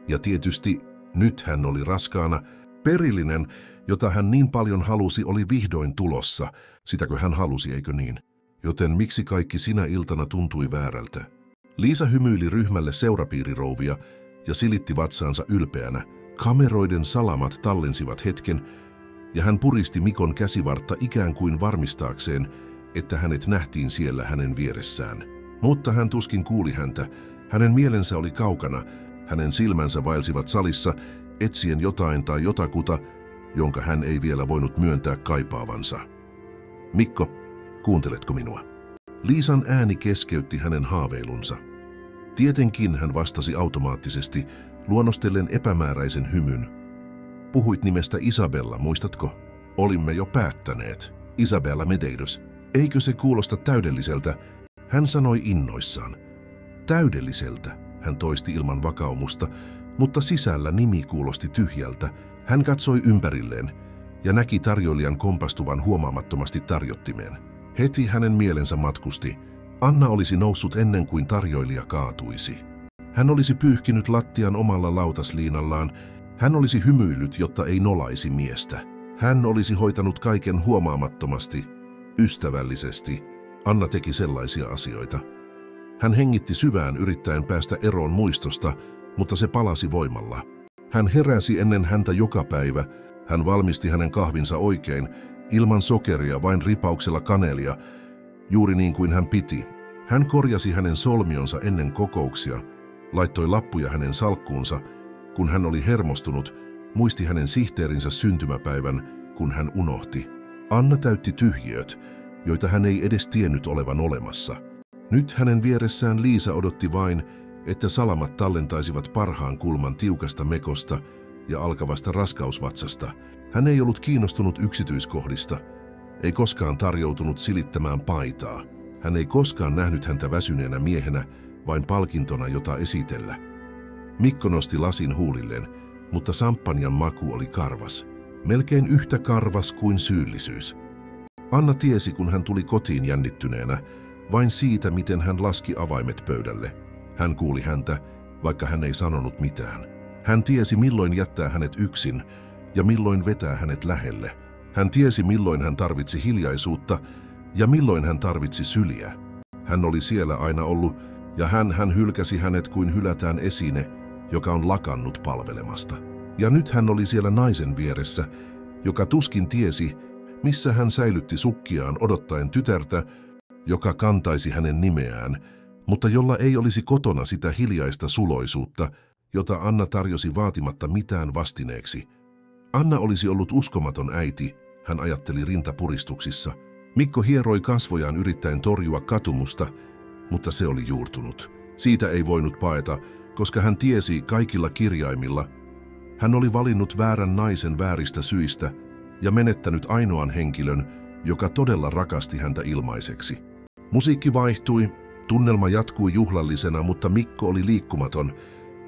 Ja tietysti nyt hän oli raskaana. Perillinen, jota hän niin paljon halusi, oli vihdoin tulossa. Sitäkö hän halusi, eikö niin? Joten miksi kaikki sinä iltana tuntui väärältä? Liisa hymyili ryhmälle seurapiirirouvia ja silitti vatsaansa ylpeänä. Kameroiden salamat tallensivat hetken, ja hän puristi Mikon käsivartta ikään kuin varmistaakseen, että hänet nähtiin siellä hänen vieressään. Mutta hän tuskin kuuli häntä. Hänen mielensä oli kaukana. Hänen silmänsä vaelsivat salissa, etsien jotain tai jotakuta, jonka hän ei vielä voinut myöntää kaipaavansa. Mikko, kuunteletko minua? Liisan ääni keskeytti hänen haaveilunsa. Tietenkin, hän vastasi automaattisesti, luonnostellen epämääräisen hymyn. Puhuit nimestä Isabella, muistatko? Olimme jo päättäneet. Isabella Medeiros. Eikö se kuulosta täydelliseltä? Hän sanoi innoissaan. Täydelliseltä, hän toisti ilman vakaumusta, mutta sisällä nimi kuulosti tyhjältä. Hän katsoi ympärilleen ja näki tarjoilijan kompastuvan huomaamattomasti tarjottimeen. Heti hänen mielensä matkusti. Anna olisi noussut ennen kuin tarjoilija kaatuisi. Hän olisi pyyhkinyt lattian omalla lautasliinallaan. Hän olisi hymyillyt, jotta ei nolaisi miestä. Hän olisi hoitanut kaiken huomaamattomasti, ystävällisesti. Anna teki sellaisia asioita. Hän hengitti syvään yrittäen päästä eroon muistosta, mutta se palasi voimalla. Hän heräsi ennen häntä joka päivä. Hän valmisti hänen kahvinsa oikein, ilman sokeria, vain ripauksella kanelia, juuri niin kuin hän piti. Hän korjasi hänen solmionsa ennen kokouksia, laittoi lappuja hänen salkkuunsa. Kun hän oli hermostunut, muisti hänen sihteerinsä syntymäpäivän, kun hän unohti. Anna täytti tyhjiöt, joita hän ei edes tiennyt olevan olemassa. Nyt hänen vieressään Liisa odotti vain, että salamat tallentaisivat parhaan kulman tiukasta mekosta ja alkavasta raskausvatsasta. Hän ei ollut kiinnostunut yksityiskohdista, ei koskaan tarjoutunut silittämään paitaa. Hän ei koskaan nähnyt häntä väsyneenä miehenä, vain palkintona, jota esitellä. Mikko nosti lasin huulilleen, mutta samppanjan maku oli karvas. Melkein yhtä karvas kuin syyllisyys. Anna tiesi, kun hän tuli kotiin jännittyneenä, vain siitä, miten hän laski avaimet pöydälle. Hän kuuli häntä, vaikka hän ei sanonut mitään. Hän tiesi, milloin jättää hänet yksin ja milloin vetää hänet lähelle. Hän tiesi, milloin hän tarvitsi hiljaisuutta ja milloin hän tarvitsi syliä. Hän oli siellä aina ollut, ja hän hylkäsi hänet kuin hylätään esine, joka on lakannut palvelemasta. Ja nyt hän oli siellä naisen vieressä, joka tuskin tiesi, missä hän säilytti sukkiaan odottaen tytärtä, joka kantaisi hänen nimeään, mutta jolla ei olisi kotona sitä hiljaista suloisuutta, jota Anna tarjosi vaatimatta mitään vastineeksi. Anna olisi ollut uskomaton äiti, hän ajatteli rintapuristuksissa. Mikko hieroi kasvojaan yrittäen torjua katumusta, mutta se oli juurtunut. Siitä ei voinut paeta, koska hän tiesi kaikilla kirjaimilla. Hän oli valinnut väärän naisen vääristä syistä ja menettänyt ainoan henkilön, joka todella rakasti häntä ilmaiseksi. Musiikki vaihtui, tunnelma jatkui juhlallisena, mutta Mikko oli liikkumaton.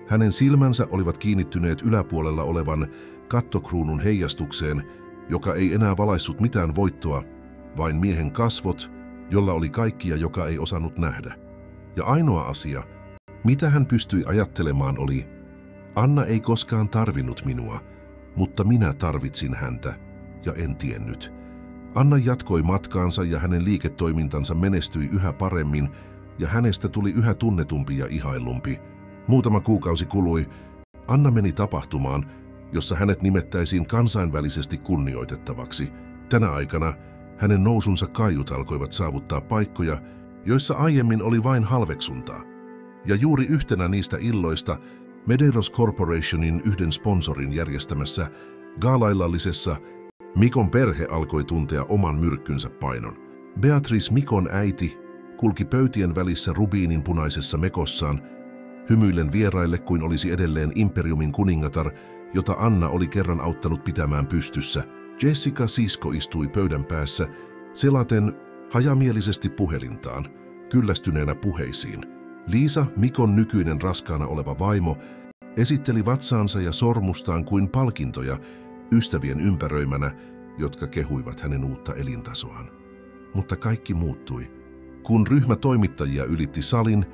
Hänen silmänsä olivat kiinnittyneet yläpuolella olevan kattokruunun heijastukseen, joka ei enää valaissut mitään voittoa, vain miehen kasvot, jolla oli kaikkia, joka ei osannut nähdä. Ja ainoa asia, mitä hän pystyi ajattelemaan, oli: Anna ei koskaan tarvinnut minua, mutta minä tarvitsin häntä, ja en tiennyt. Anna jatkoi matkaansa ja hänen liiketoimintansa menestyi yhä paremmin, ja hänestä tuli yhä tunnetumpi ja ihaillumpi. Muutama kuukausi kului. Anna meni tapahtumaan, jossa hänet nimettäisiin kansainvälisesti kunnioitettavaksi. Tänä aikana hänen nousunsa kaiut alkoivat saavuttaa paikkoja, joissa aiemmin oli vain halveksuntaa. Ja juuri yhtenä niistä illoista Medeiros Corporationin yhden sponsorin järjestämässä gaalaillallisessa Mikon perhe alkoi tuntea oman myrkkynsä painon. Beatrice, Mikon äiti, kulki pöytien välissä rubiininpunaisessa mekossaan, hymyillen vieraille kuin olisi edelleen imperiumin kuningatar, jota Anna oli kerran auttanut pitämään pystyssä. Jessica sisko istui pöydän päässä, selaten hajamielisesti puhelintaan, kyllästyneenä puheisiin. Liisa, Mikon nykyinen raskaana oleva vaimo, esitteli vatsaansa ja sormustaan kuin palkintoja ystävien ympäröimänä, jotka kehuivat hänen uutta elintasoaan. Mutta kaikki muuttui, kun ryhmä toimittajia ylitti salin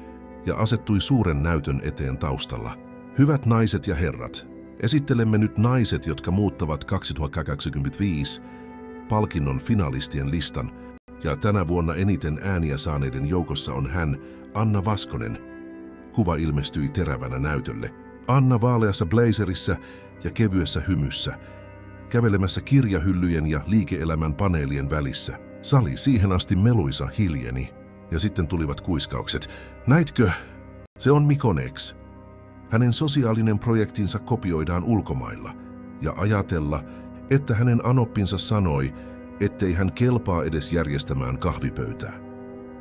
ja asettui suuren näytön eteen taustalla. Hyvät naiset ja herrat, esittelemme nyt naiset, jotka muuttavat 2025 palkinnon finalistien listan, ja tänä vuonna eniten ääniä saaneiden joukossa on hän, Anna Vaskonen. Kuva ilmestyi terävänä näytölle. Anna vaaleassa blazerissa ja kevyessä hymyssä, kävelemässä kirjahyllyjen ja liike-elämän paneelien välissä. Sali siihen asti meluisa hiljeni, ja sitten tulivat kuiskaukset. Näitkö? Se on Mikon ex. Hänen sosiaalinen projektinsa kopioidaan ulkomailla, ja ajatella, että hänen anoppinsa sanoi, ettei hän kelpaa edes järjestämään kahvipöytää.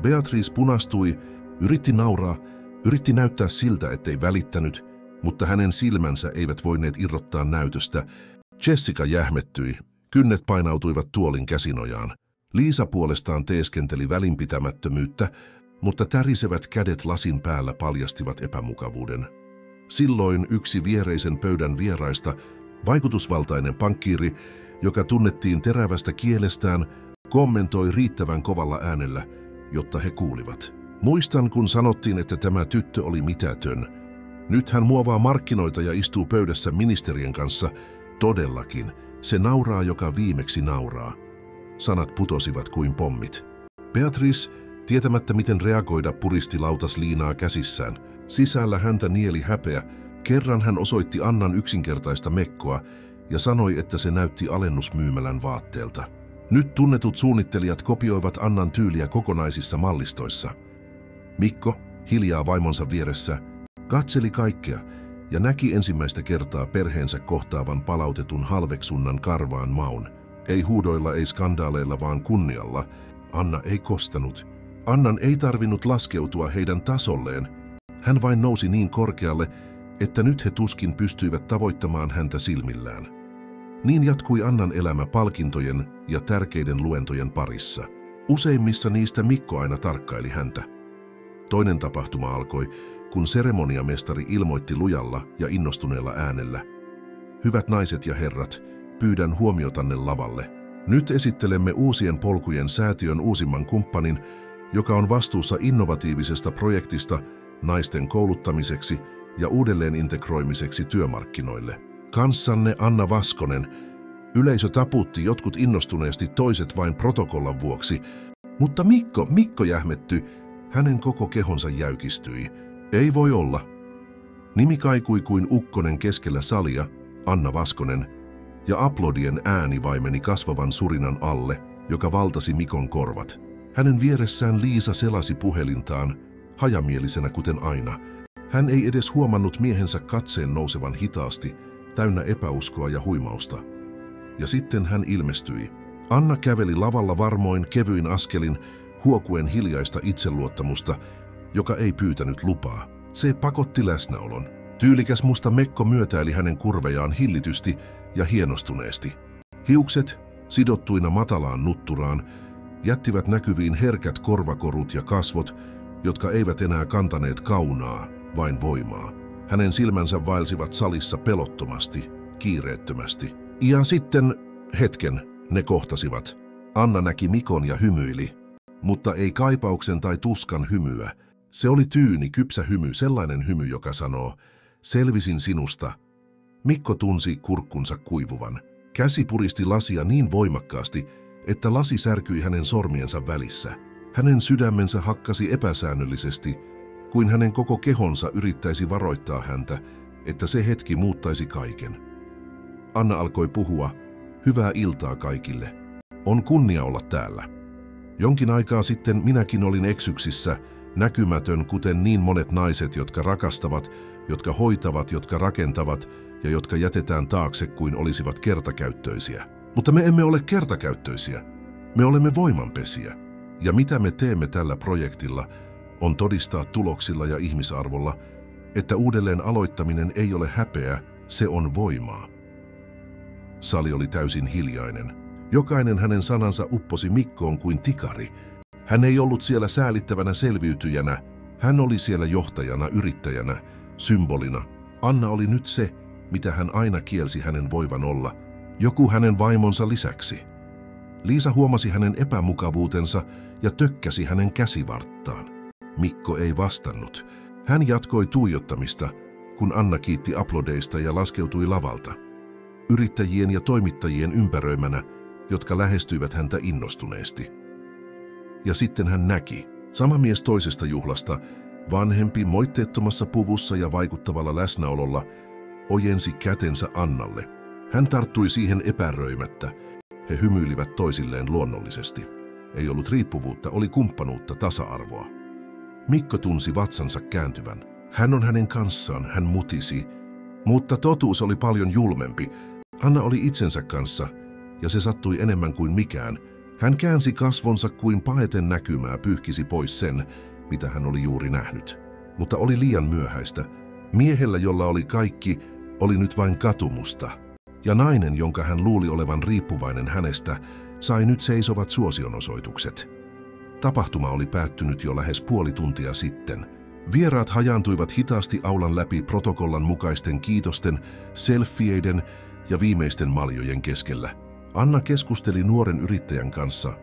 Beatrice punastui, yritti nauraa, yritti näyttää siltä, ettei välittänyt, mutta hänen silmänsä eivät voineet irrottaa näytöstä. Jessica jähmettyi, kynnet painautuivat tuolin käsinojaan. Liisa puolestaan teeskenteli välinpitämättömyyttä, mutta tärisevät kädet lasin päällä paljastivat epämukavuuden. Silloin yksi viereisen pöydän vieraista, vaikutusvaltainen pankkiiri, joka tunnettiin terävästä kielestään, kommentoi riittävän kovalla äänellä, jotta he kuulivat. Muistan, kun sanottiin, että tämä tyttö oli mitätön. Nyt hän muovaa markkinoita ja istuu pöydässä ministerien kanssa. Todellakin, se nauraa, joka viimeksi nauraa. Sanat putosivat kuin pommit. Beatrice, Tietämättä miten reagoida, puristi lautasliinaa käsissään. Sisällä häntä nieli häpeä. Kerran hän osoitti Annan yksinkertaista mekkoa ja sanoi, että se näytti alennusmyymälän vaatteelta. Nyt tunnetut suunnittelijat kopioivat Annan tyyliä kokonaisissa mallistoissa. Mikko, hiljaa vaimonsa vieressä, katseli kaikkea ja näki ensimmäistä kertaa perheensä kohtaavan palautetun halveksunnan karvaan maun. Ei huudoilla, ei skandaaleilla, vaan kunnialla. Anna ei kostanut. Annan ei tarvinnut laskeutua heidän tasolleen. Hän vain nousi niin korkealle, että nyt he tuskin pystyivät tavoittamaan häntä silmillään. Niin jatkui Annan elämä palkintojen ja tärkeiden luentojen parissa. Useimmissa niistä Mikko aina tarkkaili häntä. Toinen tapahtuma alkoi, kun seremoniamestari ilmoitti lujalla ja innostuneella äänellä: "Hyvät naiset ja herrat, pyydän huomiotanne lavalle. Nyt esittelemme Uusien polkujen säätiön uusimman kumppanin, joka on vastuussa innovatiivisesta projektista naisten kouluttamiseksi ja uudelleen integroimiseksi työmarkkinoille. Kanssanne Anna Vaskonen." Yleisö taputti, jotkut innostuneesti, toiset vain protokollan vuoksi. Mutta Mikko jähmettyi. Hänen koko kehonsa jäykistyi. Ei voi olla. Nimi kaikui kuin ukkonen keskellä salia, Anna Vaskonen, ja aplodien ääni vaimeni kasvavan surinan alle, joka valtasi Mikon korvat. Hänen vieressään Liisa selasi puhelintaan, hajamielisenä kuten aina. Hän ei edes huomannut miehensä katseen nousevan hitaasti, täynnä epäuskoa ja huimausta. Ja sitten hän ilmestyi. Anna käveli lavalla varmoin, kevyin askelin, huokuen hiljaista itseluottamusta, joka ei pyytänyt lupaa. Se pakotti läsnäolon. Tyylikäs musta mekko myötäili hänen kurvejaan hillitysti ja hienostuneesti. Hiukset, sidottuina matalaan nutturaan, jättivät näkyviin herkät korvakorut ja kasvot, jotka eivät enää kantaneet kaunaa, vain voimaa. Hänen silmänsä vaelsivat salissa pelottomasti, kiireettömästi. Ja sitten, hetken, ne kohtasivat. Anna näki Mikon ja hymyili, mutta ei kaipauksen tai tuskan hymyä. Se oli tyyni, kypsä hymy, sellainen hymy, joka sanoo: "Selvisin sinusta." Mikko tunsi kurkkunsa kuivuvan. Käsi puristi lasia niin voimakkaasti, että lasi särkyi hänen sormiensa välissä. Hänen sydämensä hakkasi epäsäännöllisesti, kuin hänen koko kehonsa yrittäisi varoittaa häntä, että se hetki muuttaisi kaiken. Anna alkoi puhua: "Hyvää iltaa kaikille. On kunnia olla täällä. Jonkin aikaa sitten minäkin olin eksyksissä, näkymätön kuten niin monet naiset, jotka rakastavat, jotka hoitavat, jotka rakentavat ja jotka jätetään taakse kuin olisivat kertakäyttöisiä. Mutta me emme ole kertakäyttöisiä. Me olemme voimanpesiä. Ja mitä me teemme tällä projektilla, on todistaa tuloksilla ja ihmisarvolla, että uudelleen aloittaminen ei ole häpeä, se on voimaa." Sali oli täysin hiljainen. Jokainen hänen sanansa upposi Mikkoon kuin tikari. Hän ei ollut siellä säälittävänä selviytyjänä. Hän oli siellä johtajana, yrittäjänä, symbolina. Anna oli nyt se, mitä hän aina kielsi hänen voivan olla, joku hänen vaimonsa lisäksi. Liisa huomasi hänen epämukavuutensa ja tökkäsi hänen käsivarttaan. Mikko ei vastannut. Hän jatkoi tuijottamista, kun Anna kiitti aplodeista ja laskeutui lavalta. Yrittäjien ja toimittajien ympäröimänä, jotka lähestyivät häntä innostuneesti. Ja sitten hän näki, sama mies toisesta juhlasta, vanhempi moitteettomassa puvussa ja vaikuttavalla läsnäololla, ojensi kätensä Annalle. Hän tarttui siihen epäröimättä. He hymyilivät toisilleen luonnollisesti. Ei ollut riippuvuutta, oli kumppanuutta, tasa-arvoa. Mikko tunsi vatsansa kääntyvän. Hän on hänen kanssaan, hän mutisi. Mutta totuus oli paljon julmempi. Anna oli itsensä kanssa, ja se sattui enemmän kuin mikään. Hän käänsi kasvonsa kuin paeten näkymää, pyyhkisi pois sen, mitä hän oli juuri nähnyt. Mutta oli liian myöhäistä. Miehellä, jolla oli kaikki, oli nyt vain katumusta. Ja nainen, jonka hän luuli olevan riippuvainen hänestä, sai nyt seisovat suosionosoitukset. Tapahtuma oli päättynyt jo lähes puoli tuntia sitten. Vieraat hajaantuivat hitaasti aulan läpi protokollan mukaisten kiitosten, selfieiden ja viimeisten maljojen keskellä. Anna keskusteli nuoren yrittäjän kanssa,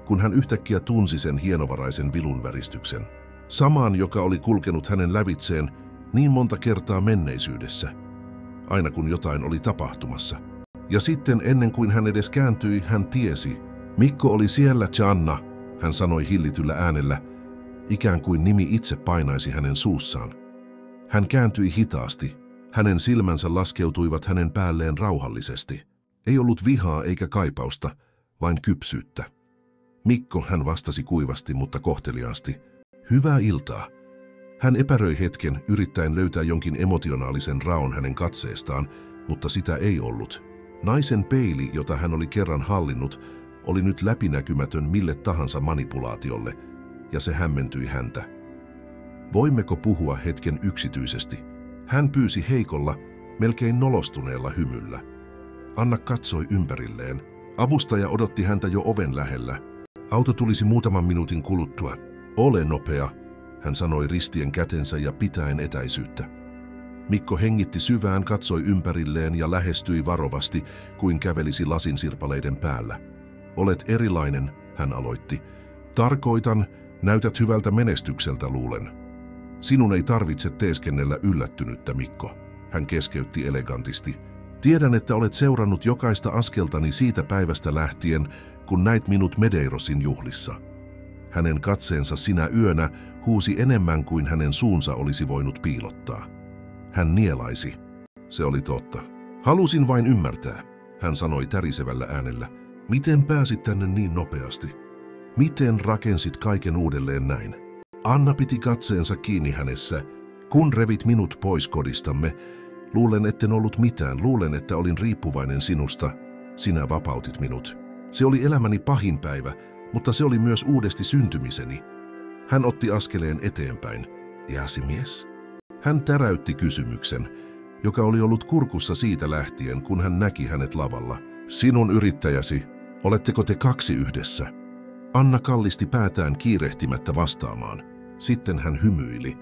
kun hän yhtäkkiä tunsi sen hienovaraisen vilunväristyksen. Samaan, joka oli kulkenut hänen lävitseen niin monta kertaa menneisyydessä, aina kun jotain oli tapahtumassa. Ja sitten ennen kuin hän edes kääntyi, hän tiesi. Mikko oli siellä, Anna, hän sanoi hillityllä äänellä, ikään kuin nimi itse painaisi hänen suussaan. Hän kääntyi hitaasti. Hänen silmänsä laskeutuivat hänen päälleen rauhallisesti. Ei ollut vihaa eikä kaipausta, vain kypsyyttä. Mikko, hän vastasi kuivasti, mutta kohteliaasti. Hyvää iltaa. Hän epäröi hetken, yrittäen löytää jonkin emotionaalisen raon hänen katseestaan, mutta sitä ei ollut. Naisen peili, jota hän oli kerran hallinnut, oli nyt läpinäkymätön mille tahansa manipulaatiolle, ja se hämmentyi häntä. Voimmeko puhua hetken yksityisesti? Hän pyysi heikolla, melkein nolostuneella hymyllä. Anna katsoi ympärilleen. Avustaja odotti häntä jo oven lähellä. Auto tulisi muutaman minuutin kuluttua. Ole nopea, hän sanoi ristien kätensä ja pitäen etäisyyttä. Mikko hengitti syvään, katsoi ympärilleen ja lähestyi varovasti, kuin kävelisi lasinsirpaleiden päällä. Olet erilainen, hän aloitti. Tarkoitan, näytät hyvältä menestykseltä, luulen. Sinun ei tarvitse teeskennellä yllättynyttä, Mikko. Hän keskeytti elegantisti. Tiedän, että olet seurannut jokaista askeltani siitä päivästä lähtien, kun näit minut Medeirosin juhlissa. Hänen katseensa sinä yönä huusi enemmän kuin hänen suunsa olisi voinut piilottaa. Hän nielaisi. Se oli totta. Halusin vain ymmärtää, hän sanoi tärisevällä äänellä. Miten pääsit tänne niin nopeasti? Miten rakensit kaiken uudelleen näin? Anna piti katseensa kiinni hänessä. Kun revit minut pois kodistamme, luulen, etten ollut mitään, luulen, että olin riippuvainen sinusta. Sinä vapautit minut. Se oli elämäni pahin päivä, mutta se oli myös uudesti syntymiseni. Hän otti askeleen eteenpäin. Jääsi mies? Hän täräytti kysymyksen, joka oli ollut kurkussa siitä lähtien, kun hän näki hänet lavalla. Sinun yrittäjäsi, oletteko te kaksi yhdessä? Anna kallisti päätään kiirehtimättä vastaamaan. Sitten hän hymyili.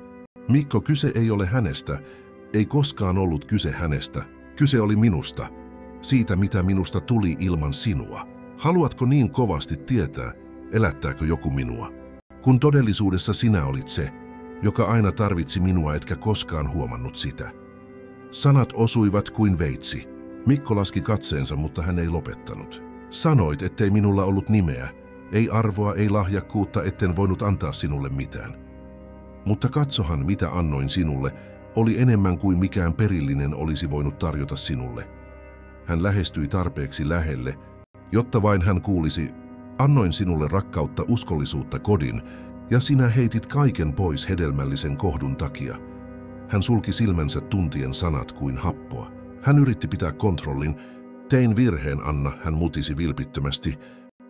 Mikko, kyse ei ole hänestä. Ei koskaan ollut kyse hänestä. Kyse oli minusta. Siitä, mitä minusta tuli ilman sinua. Haluatko niin kovasti tietää, elättääkö joku minua? Kun todellisuudessa sinä olit se, joka aina tarvitsi minua, etkä koskaan huomannut sitä. Sanat osuivat kuin veitsi. Mikko laski katseensa, mutta hän ei lopettanut. Sanoit, ettei minulla ollut nimeä, ei arvoa, ei lahjakkuutta, etten voinut antaa sinulle mitään. Mutta katsohan, mitä annoin sinulle, oli enemmän kuin mikään perillinen olisi voinut tarjota sinulle. Hän lähestyi tarpeeksi lähelle, jotta vain hän kuulisi, annoin sinulle rakkautta, uskollisuutta, kodin, ja sinä heitit kaiken pois hedelmällisen kohdun takia. Hän sulki silmänsä tuntien sanat kuin happoa. Hän yritti pitää kontrollin. Tein virheen, Anna, hän mutisi vilpittömästi.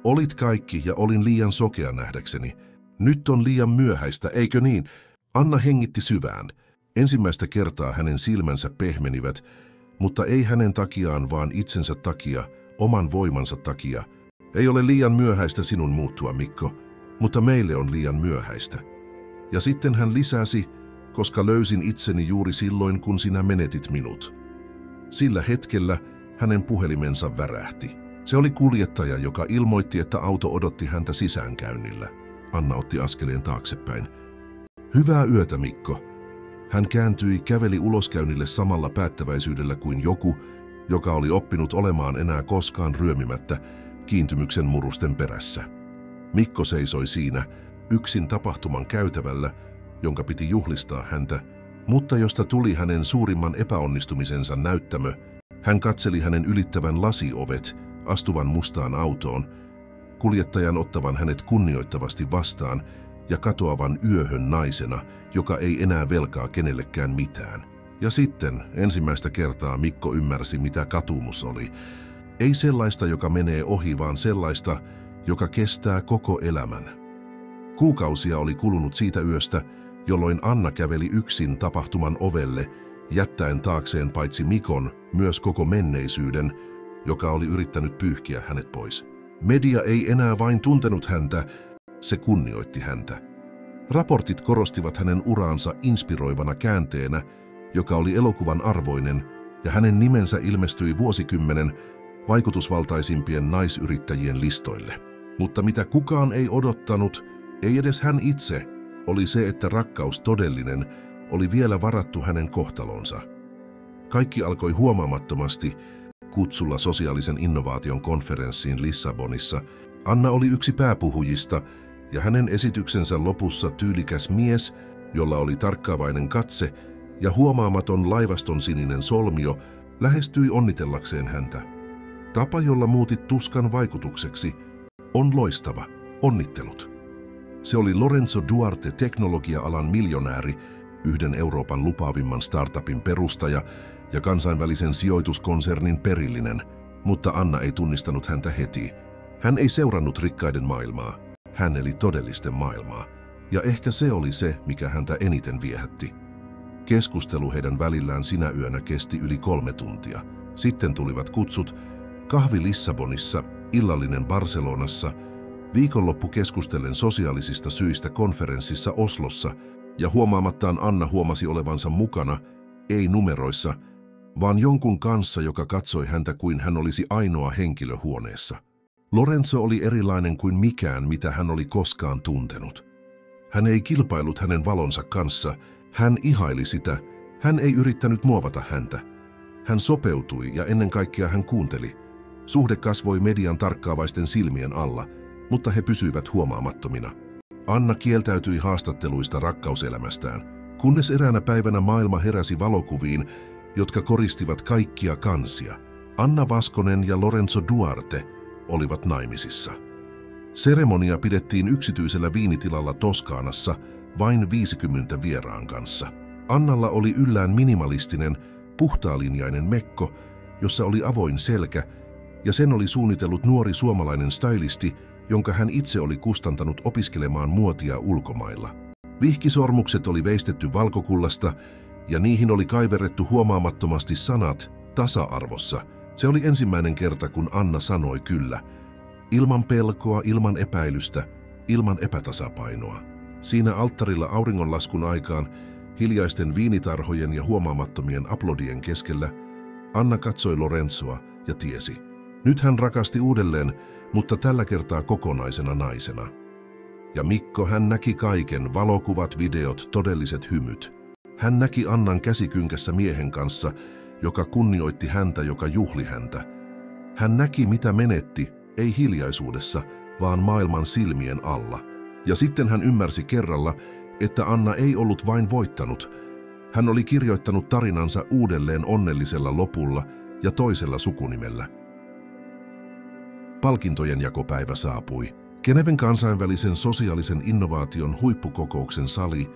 Olit kaikki ja olin liian sokea nähdäkseni. Nyt on liian myöhäistä, eikö niin? Anna hengitti syvään. Ensimmäistä kertaa hänen silmänsä pehmenivät, mutta ei hänen takiaan, vaan itsensä takia, oman voimansa takia. Ei ole liian myöhäistä sinun muuttua, Mikko, mutta meille on liian myöhäistä. Ja sitten hän lisäsi, koska löysin itseni juuri silloin, kun sinä menetit minut. Sillä hetkellä hänen puhelimensa värähti. Se oli kuljettaja, joka ilmoitti, että auto odotti häntä sisäänkäynnillä. Anna otti askeleen taaksepäin. Hyvää yötä, Mikko. Hän kääntyi, käveli uloskäynnille samalla päättäväisyydellä kuin joku, joka oli oppinut olemaan enää koskaan ryömimättä kiintymyksen murusten perässä. Mikko seisoi siinä, yksin tapahtuman käytävällä, jonka piti juhlistaa häntä, mutta josta tuli hänen suurimman epäonnistumisensa näyttämö. Hän katseli hänen ylittävän lasiovet, astuvan mustaan autoon, kuljettajan ottavan hänet kunnioittavasti vastaan ja katoavan yöhön naisena, joka ei enää velkaa kenellekään mitään. Ja sitten ensimmäistä kertaa Mikko ymmärsi, mitä katumus oli. Ei sellaista, joka menee ohi, vaan sellaista, joka kestää koko elämän. Kuukausia oli kulunut siitä yöstä, jolloin Anna käveli yksin tapahtuman ovelle, jättäen taakseen paitsi Mikon, myös koko menneisyyden, joka oli yrittänyt pyyhkiä hänet pois. Media ei enää vain tuntenut häntä, se kunnioitti häntä. Raportit korostivat hänen uraansa inspiroivana käänteenä, joka oli elokuvan arvoinen, ja hänen nimensä ilmestyi vuosikymmenen vaikutusvaltaisimpien naisyrittäjien listoille. Mutta mitä kukaan ei odottanut, ei edes hän itse, oli se, että rakkaus todellinen oli vielä varattu hänen kohtalonsa. Kaikki alkoi huomaamattomasti kutsulla sosiaalisen innovaation konferenssiin Lissabonissa. Anna oli yksi pääpuhujista, ja hänen esityksensä lopussa tyylikäs mies, jolla oli tarkkaavainen katse ja huomaamaton laivaston sininen solmio, lähestyi onnitellakseen häntä. Tapa, jolla muutit tuskan vaikutukseksi, on loistava. Onnittelut. Se oli Lorenzo Duarte, teknologia-alan miljonääri, yhden Euroopan lupaavimman startupin perustaja ja kansainvälisen sijoituskonsernin perillinen, mutta Anna ei tunnistanut häntä heti. Hän ei seurannut rikkaiden maailmaa. Hän eli todellisten maailmaa. Ja ehkä se oli se, mikä häntä eniten viehätti. Keskustelu heidän välillään sinä yönä kesti yli 3 tuntia. Sitten tulivat kutsut, kahvi Lissabonissa, illallinen Barcelonassa, viikonloppu keskustellen sosiaalisista syistä konferenssissa Oslossa, ja huomaamattaan Anna huomasi olevansa mukana, ei numeroissa, vaan jonkun kanssa, joka katsoi häntä kuin hän olisi ainoa henkilö huoneessa. Lorenzo oli erilainen kuin mikään, mitä hän oli koskaan tuntenut. Hän ei kilpailut hänen valonsa kanssa, hän ihaili sitä, hän ei yrittänyt muovata häntä. Hän sopeutui ja ennen kaikkea hän kuunteli. Suhde kasvoi median tarkkaavaisten silmien alla, mutta he pysyivät huomaamattomina. Anna kieltäytyi haastatteluista rakkauselämästään, kunnes eräänä päivänä maailma heräsi valokuviin, jotka koristivat kaikkia kansia. Anna Vasconen ja Lorenzo Duarte olivat naimisissa. Seremonia pidettiin yksityisellä viinitilalla Toskaanassa vain 50 vieraan kanssa. Annalla oli yllään minimalistinen, puhtaalinjainen mekko, jossa oli avoin selkä, ja sen oli suunnitellut nuori suomalainen stylisti, jonka hän itse oli kustantanut opiskelemaan muotia ulkomailla. Vihkisormukset oli veistetty valkokullasta, ja niihin oli kaiverrettu huomaamattomasti sanat tasa-arvossa. Se oli ensimmäinen kerta, kun Anna sanoi kyllä. Ilman pelkoa, ilman epäilystä, ilman epätasapainoa. Siinä alttarilla auringonlaskun aikaan, hiljaisten viinitarhojen ja huomaamattomien aplodien keskellä, Anna katsoi Lorenzoa ja tiesi. Nyt hän rakasti uudelleen, mutta tällä kertaa kokonaisena naisena. Ja Mikko, hän näki kaiken, valokuvat, videot, todelliset hymyt. Hän näki Annan käsikynkässä miehen kanssa, joka kunnioitti häntä, joka juhli häntä. Hän näki, mitä menetti, ei hiljaisuudessa, vaan maailman silmien alla. Ja sitten hän ymmärsi kerralla, että Anna ei ollut vain voittanut. Hän oli kirjoittanut tarinansa uudelleen onnellisella lopulla ja toisella sukunimellä. Palkintojen jakopäivä saapui. Geneven kansainvälisen sosiaalisen innovaation huippukokouksen sali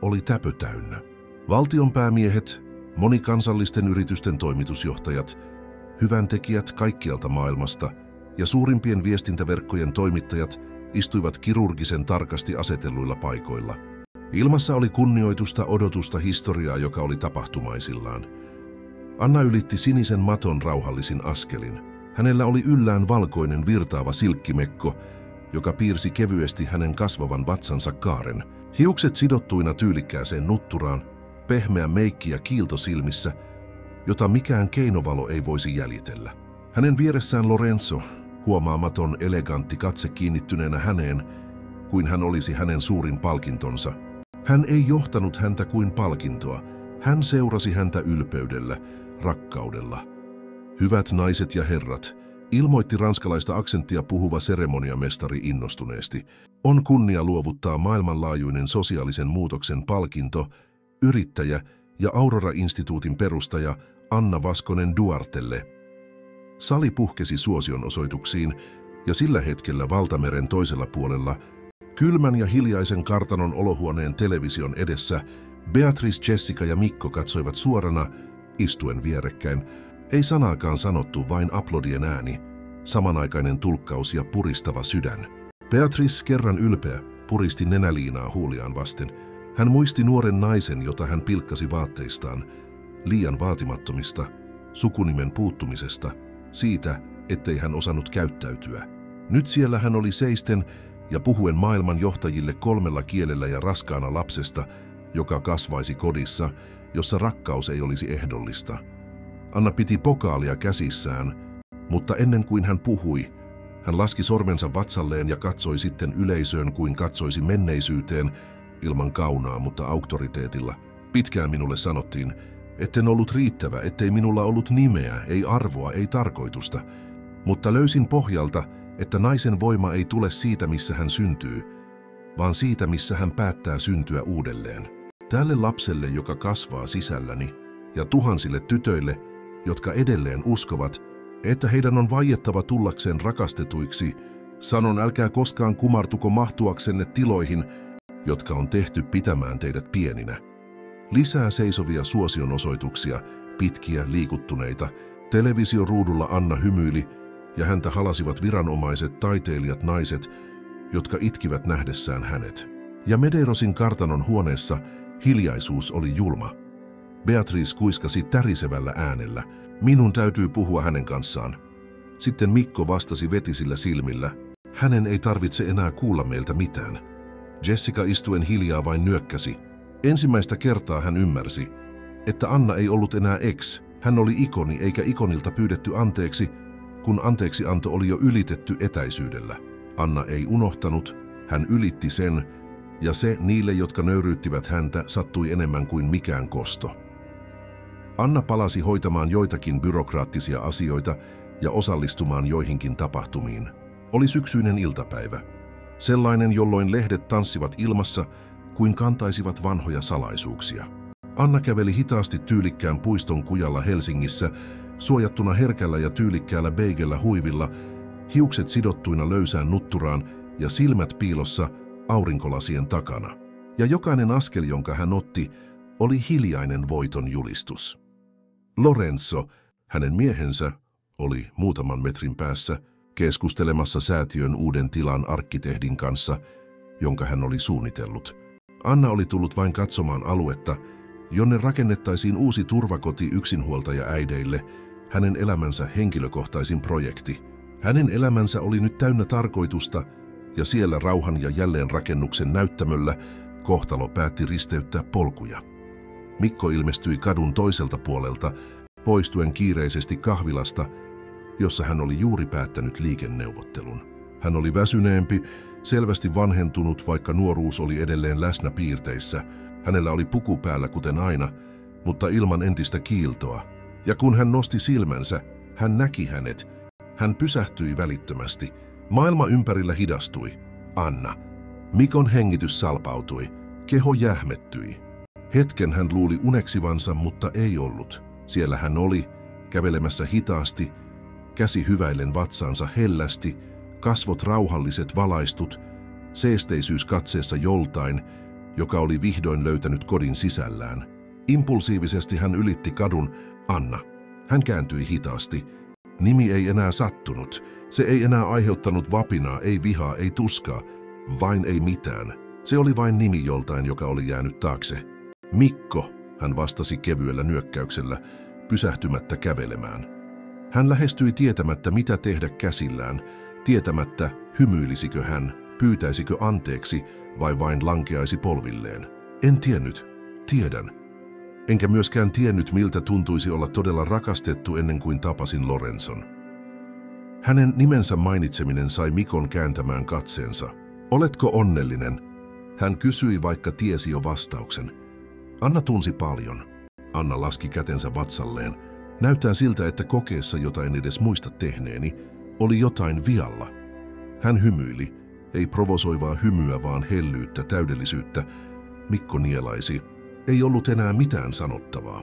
oli täpötäynnä. Valtionpäämiehet, monikansallisten yritysten toimitusjohtajat, hyväntekijät kaikkialta maailmasta ja suurimpien viestintäverkkojen toimittajat istuivat kirurgisen tarkasti asetelluilla paikoilla. Ilmassa oli kunnioitusta, odotusta, historiaa, joka oli tapahtumaisillaan. Anna ylitti sinisen maton rauhallisin askelin. Hänellä oli yllään valkoinen virtaava silkkimekko, joka piirsi kevyesti hänen kasvavan vatsansa kaaren. Hiukset sidottuina tyylikkääseen nutturaan, pehmeä meikki ja kiilto silmissä, jota mikään keinovalo ei voisi jäljitellä. Hänen vieressään Lorenzo, huomaamaton, elegantti katse kiinnittyneenä häneen, kuin hän olisi hänen suurin palkintonsa. Hän ei johtanut häntä kuin palkintoa. Hän seurasi häntä ylpeydellä, rakkaudella. Hyvät naiset ja herrat, ilmoitti ranskalaista aksenttia puhuva seremoniamestari innostuneesti. On kunnia luovuttaa maailmanlaajuinen sosiaalisen muutoksen palkinto yrittäjä ja Aurora-instituutin perustaja Anna Vasconen Duartelle. Sali puhkesi suosionosoituksiin ja sillä hetkellä valtameren toisella puolella, kylmän ja hiljaisen kartanon olohuoneen television edessä, Beatrice, Jessica ja Mikko katsoivat suorana, istuen vierekkäin. Ei sanaakaan sanottu, vain aplodien ääni, samanaikainen tulkkaus ja puristava sydän. Beatrice, kerran ylpeä, puristi nenäliinaa huuliaan vasten. Hän muisti nuoren naisen, jota hän pilkkasi vaatteistaan, liian vaatimattomista, sukunimen puuttumisesta, siitä, ettei hän osannut käyttäytyä. Nyt siellä hän oli seisten ja puhuen maailman johtajille 3 kielellä ja raskaana lapsesta, joka kasvaisi kodissa, jossa rakkaus ei olisi ehdollista. Anna piti pokaalia käsissään, mutta ennen kuin hän puhui, hän laski sormensa vatsalleen ja katsoi sitten yleisöön kuin katsoisi menneisyyteen, ilman kaunaa, mutta auktoriteetilla. Pitkään minulle sanottiin, etten ollut riittävä, ettei minulla ollut nimeä, ei arvoa, ei tarkoitusta. Mutta löysin pohjalta, että naisen voima ei tule siitä, missä hän syntyy, vaan siitä, missä hän päättää syntyä uudelleen. Tälle lapselle, joka kasvaa sisälläni, ja tuhansille tytöille, jotka edelleen uskovat, että heidän on vaiettava tullakseen rakastetuiksi, sanon, älkää koskaan kumartuko mahtuaksenne tiloihin, jotka on tehty pitämään teidät pieninä. Lisää seisovia suosionosoituksia, pitkiä, liikuttuneita. Televisioruudulla Anna hymyili, ja häntä halasivat viranomaiset, taiteilijat, naiset, jotka itkivät nähdessään hänet. Ja Medeirosin kartanon huoneessa hiljaisuus oli julma. Beatrice kuiskasi tärisevällä äänellä, minun täytyy puhua hänen kanssaan. Sitten Mikko vastasi vetisillä silmillä, hänen ei tarvitse enää kuulla meiltä mitään. Jessica istuen hiljaa vain nyökkäsi. Ensimmäistä kertaa hän ymmärsi, että Anna ei ollut enää ex. Hän oli ikoni eikä ikonilta pyydetty anteeksi, kun anteeksianto oli jo ylitetty etäisyydellä. Anna ei unohtanut, hän ylitti sen, ja se niille, jotka nöyryyttivät häntä, sattui enemmän kuin mikään kosto. Anna palasi hoitamaan joitakin byrokraattisia asioita ja osallistumaan joihinkin tapahtumiin. Oli syksyinen iltapäivä. Sellainen, jolloin lehdet tanssivat ilmassa kuin kantaisivat vanhoja salaisuuksia. Anna käveli hitaasti tyylikkään puiston kujalla Helsingissä, suojattuna herkällä ja tyylikkäällä beigellä huivilla, hiukset sidottuina löysään nutturaan ja silmät piilossa aurinkolasien takana. Ja jokainen askel, jonka hän otti, oli hiljainen voiton julistus. Lorenzo, hänen miehensä, oli muutaman metrin päässä keskustelemassa säätiön uuden tilan arkkitehdin kanssa, jonka hän oli suunnitellut. Anna oli tullut vain katsomaan aluetta, jonne rakennettaisiin uusi turvakoti yksinhuoltaja-äideille, hänen elämänsä henkilökohtaisin projekti. Hänen elämänsä oli nyt täynnä tarkoitusta, ja siellä rauhan ja jälleenrakennuksen näyttämöllä kohtalo päätti risteyttää polkuja. Mikko ilmestyi kadun toiselta puolelta, poistuen kiireisesti kahvilasta, jossa hän oli juuri päättänyt liikenneuvottelun. Hän oli väsyneempi, selvästi vanhentunut, vaikka nuoruus oli edelleen läsnä piirteissä. Hänellä oli puku päällä kuten aina, mutta ilman entistä kiiltoa. Ja kun hän nosti silmänsä, hän näki hänet. Hän pysähtyi välittömästi. Maailma ympärillä hidastui. Anna. Mikon hengitys salpautui. Keho jähmettyi. Hetken hän luuli uneksivansa, mutta ei ollut. Siellä hän oli, kävelemässä hitaasti, käsi hyväillen vatsaansa hellästi, kasvot rauhalliset valaistut, seesteisyys katseessa joltain, joka oli vihdoin löytänyt kodin sisällään. Impulsiivisesti hän ylitti kadun. Anna. Hän kääntyi hitaasti. Nimi ei enää sattunut. Se ei enää aiheuttanut vapinaa, ei vihaa, ei tuskaa, vain ei mitään. Se oli vain nimi joltain, joka oli jäänyt taakse. Mikko, hän vastasi kevyellä nyökkäyksellä, pysähtymättä kävelemään. Hän lähestyi tietämättä, mitä tehdä käsillään, tietämättä, hymyilisikö hän, pyytäisikö anteeksi vai vain lankeaisi polvilleen. En tiennyt, tiedän. Enkä myöskään tiennyt, miltä tuntuisi olla todella rakastettu ennen kuin tapasin Lorenzon. Hänen nimensä mainitseminen sai Mikon kääntämään katseensa. Oletko onnellinen? Hän kysyi, vaikka tiesi jo vastauksen. Anna tunsi paljon. Anna laski kätensä vatsalleen. Näyttää siltä, että kokeessa, jota en edes muista tehneeni, oli jotain vialla. Hän hymyili, ei provosoivaa hymyä, vaan hellyyttä, täydellisyyttä. Mikko nielaisi. Ei ollut enää mitään sanottavaa.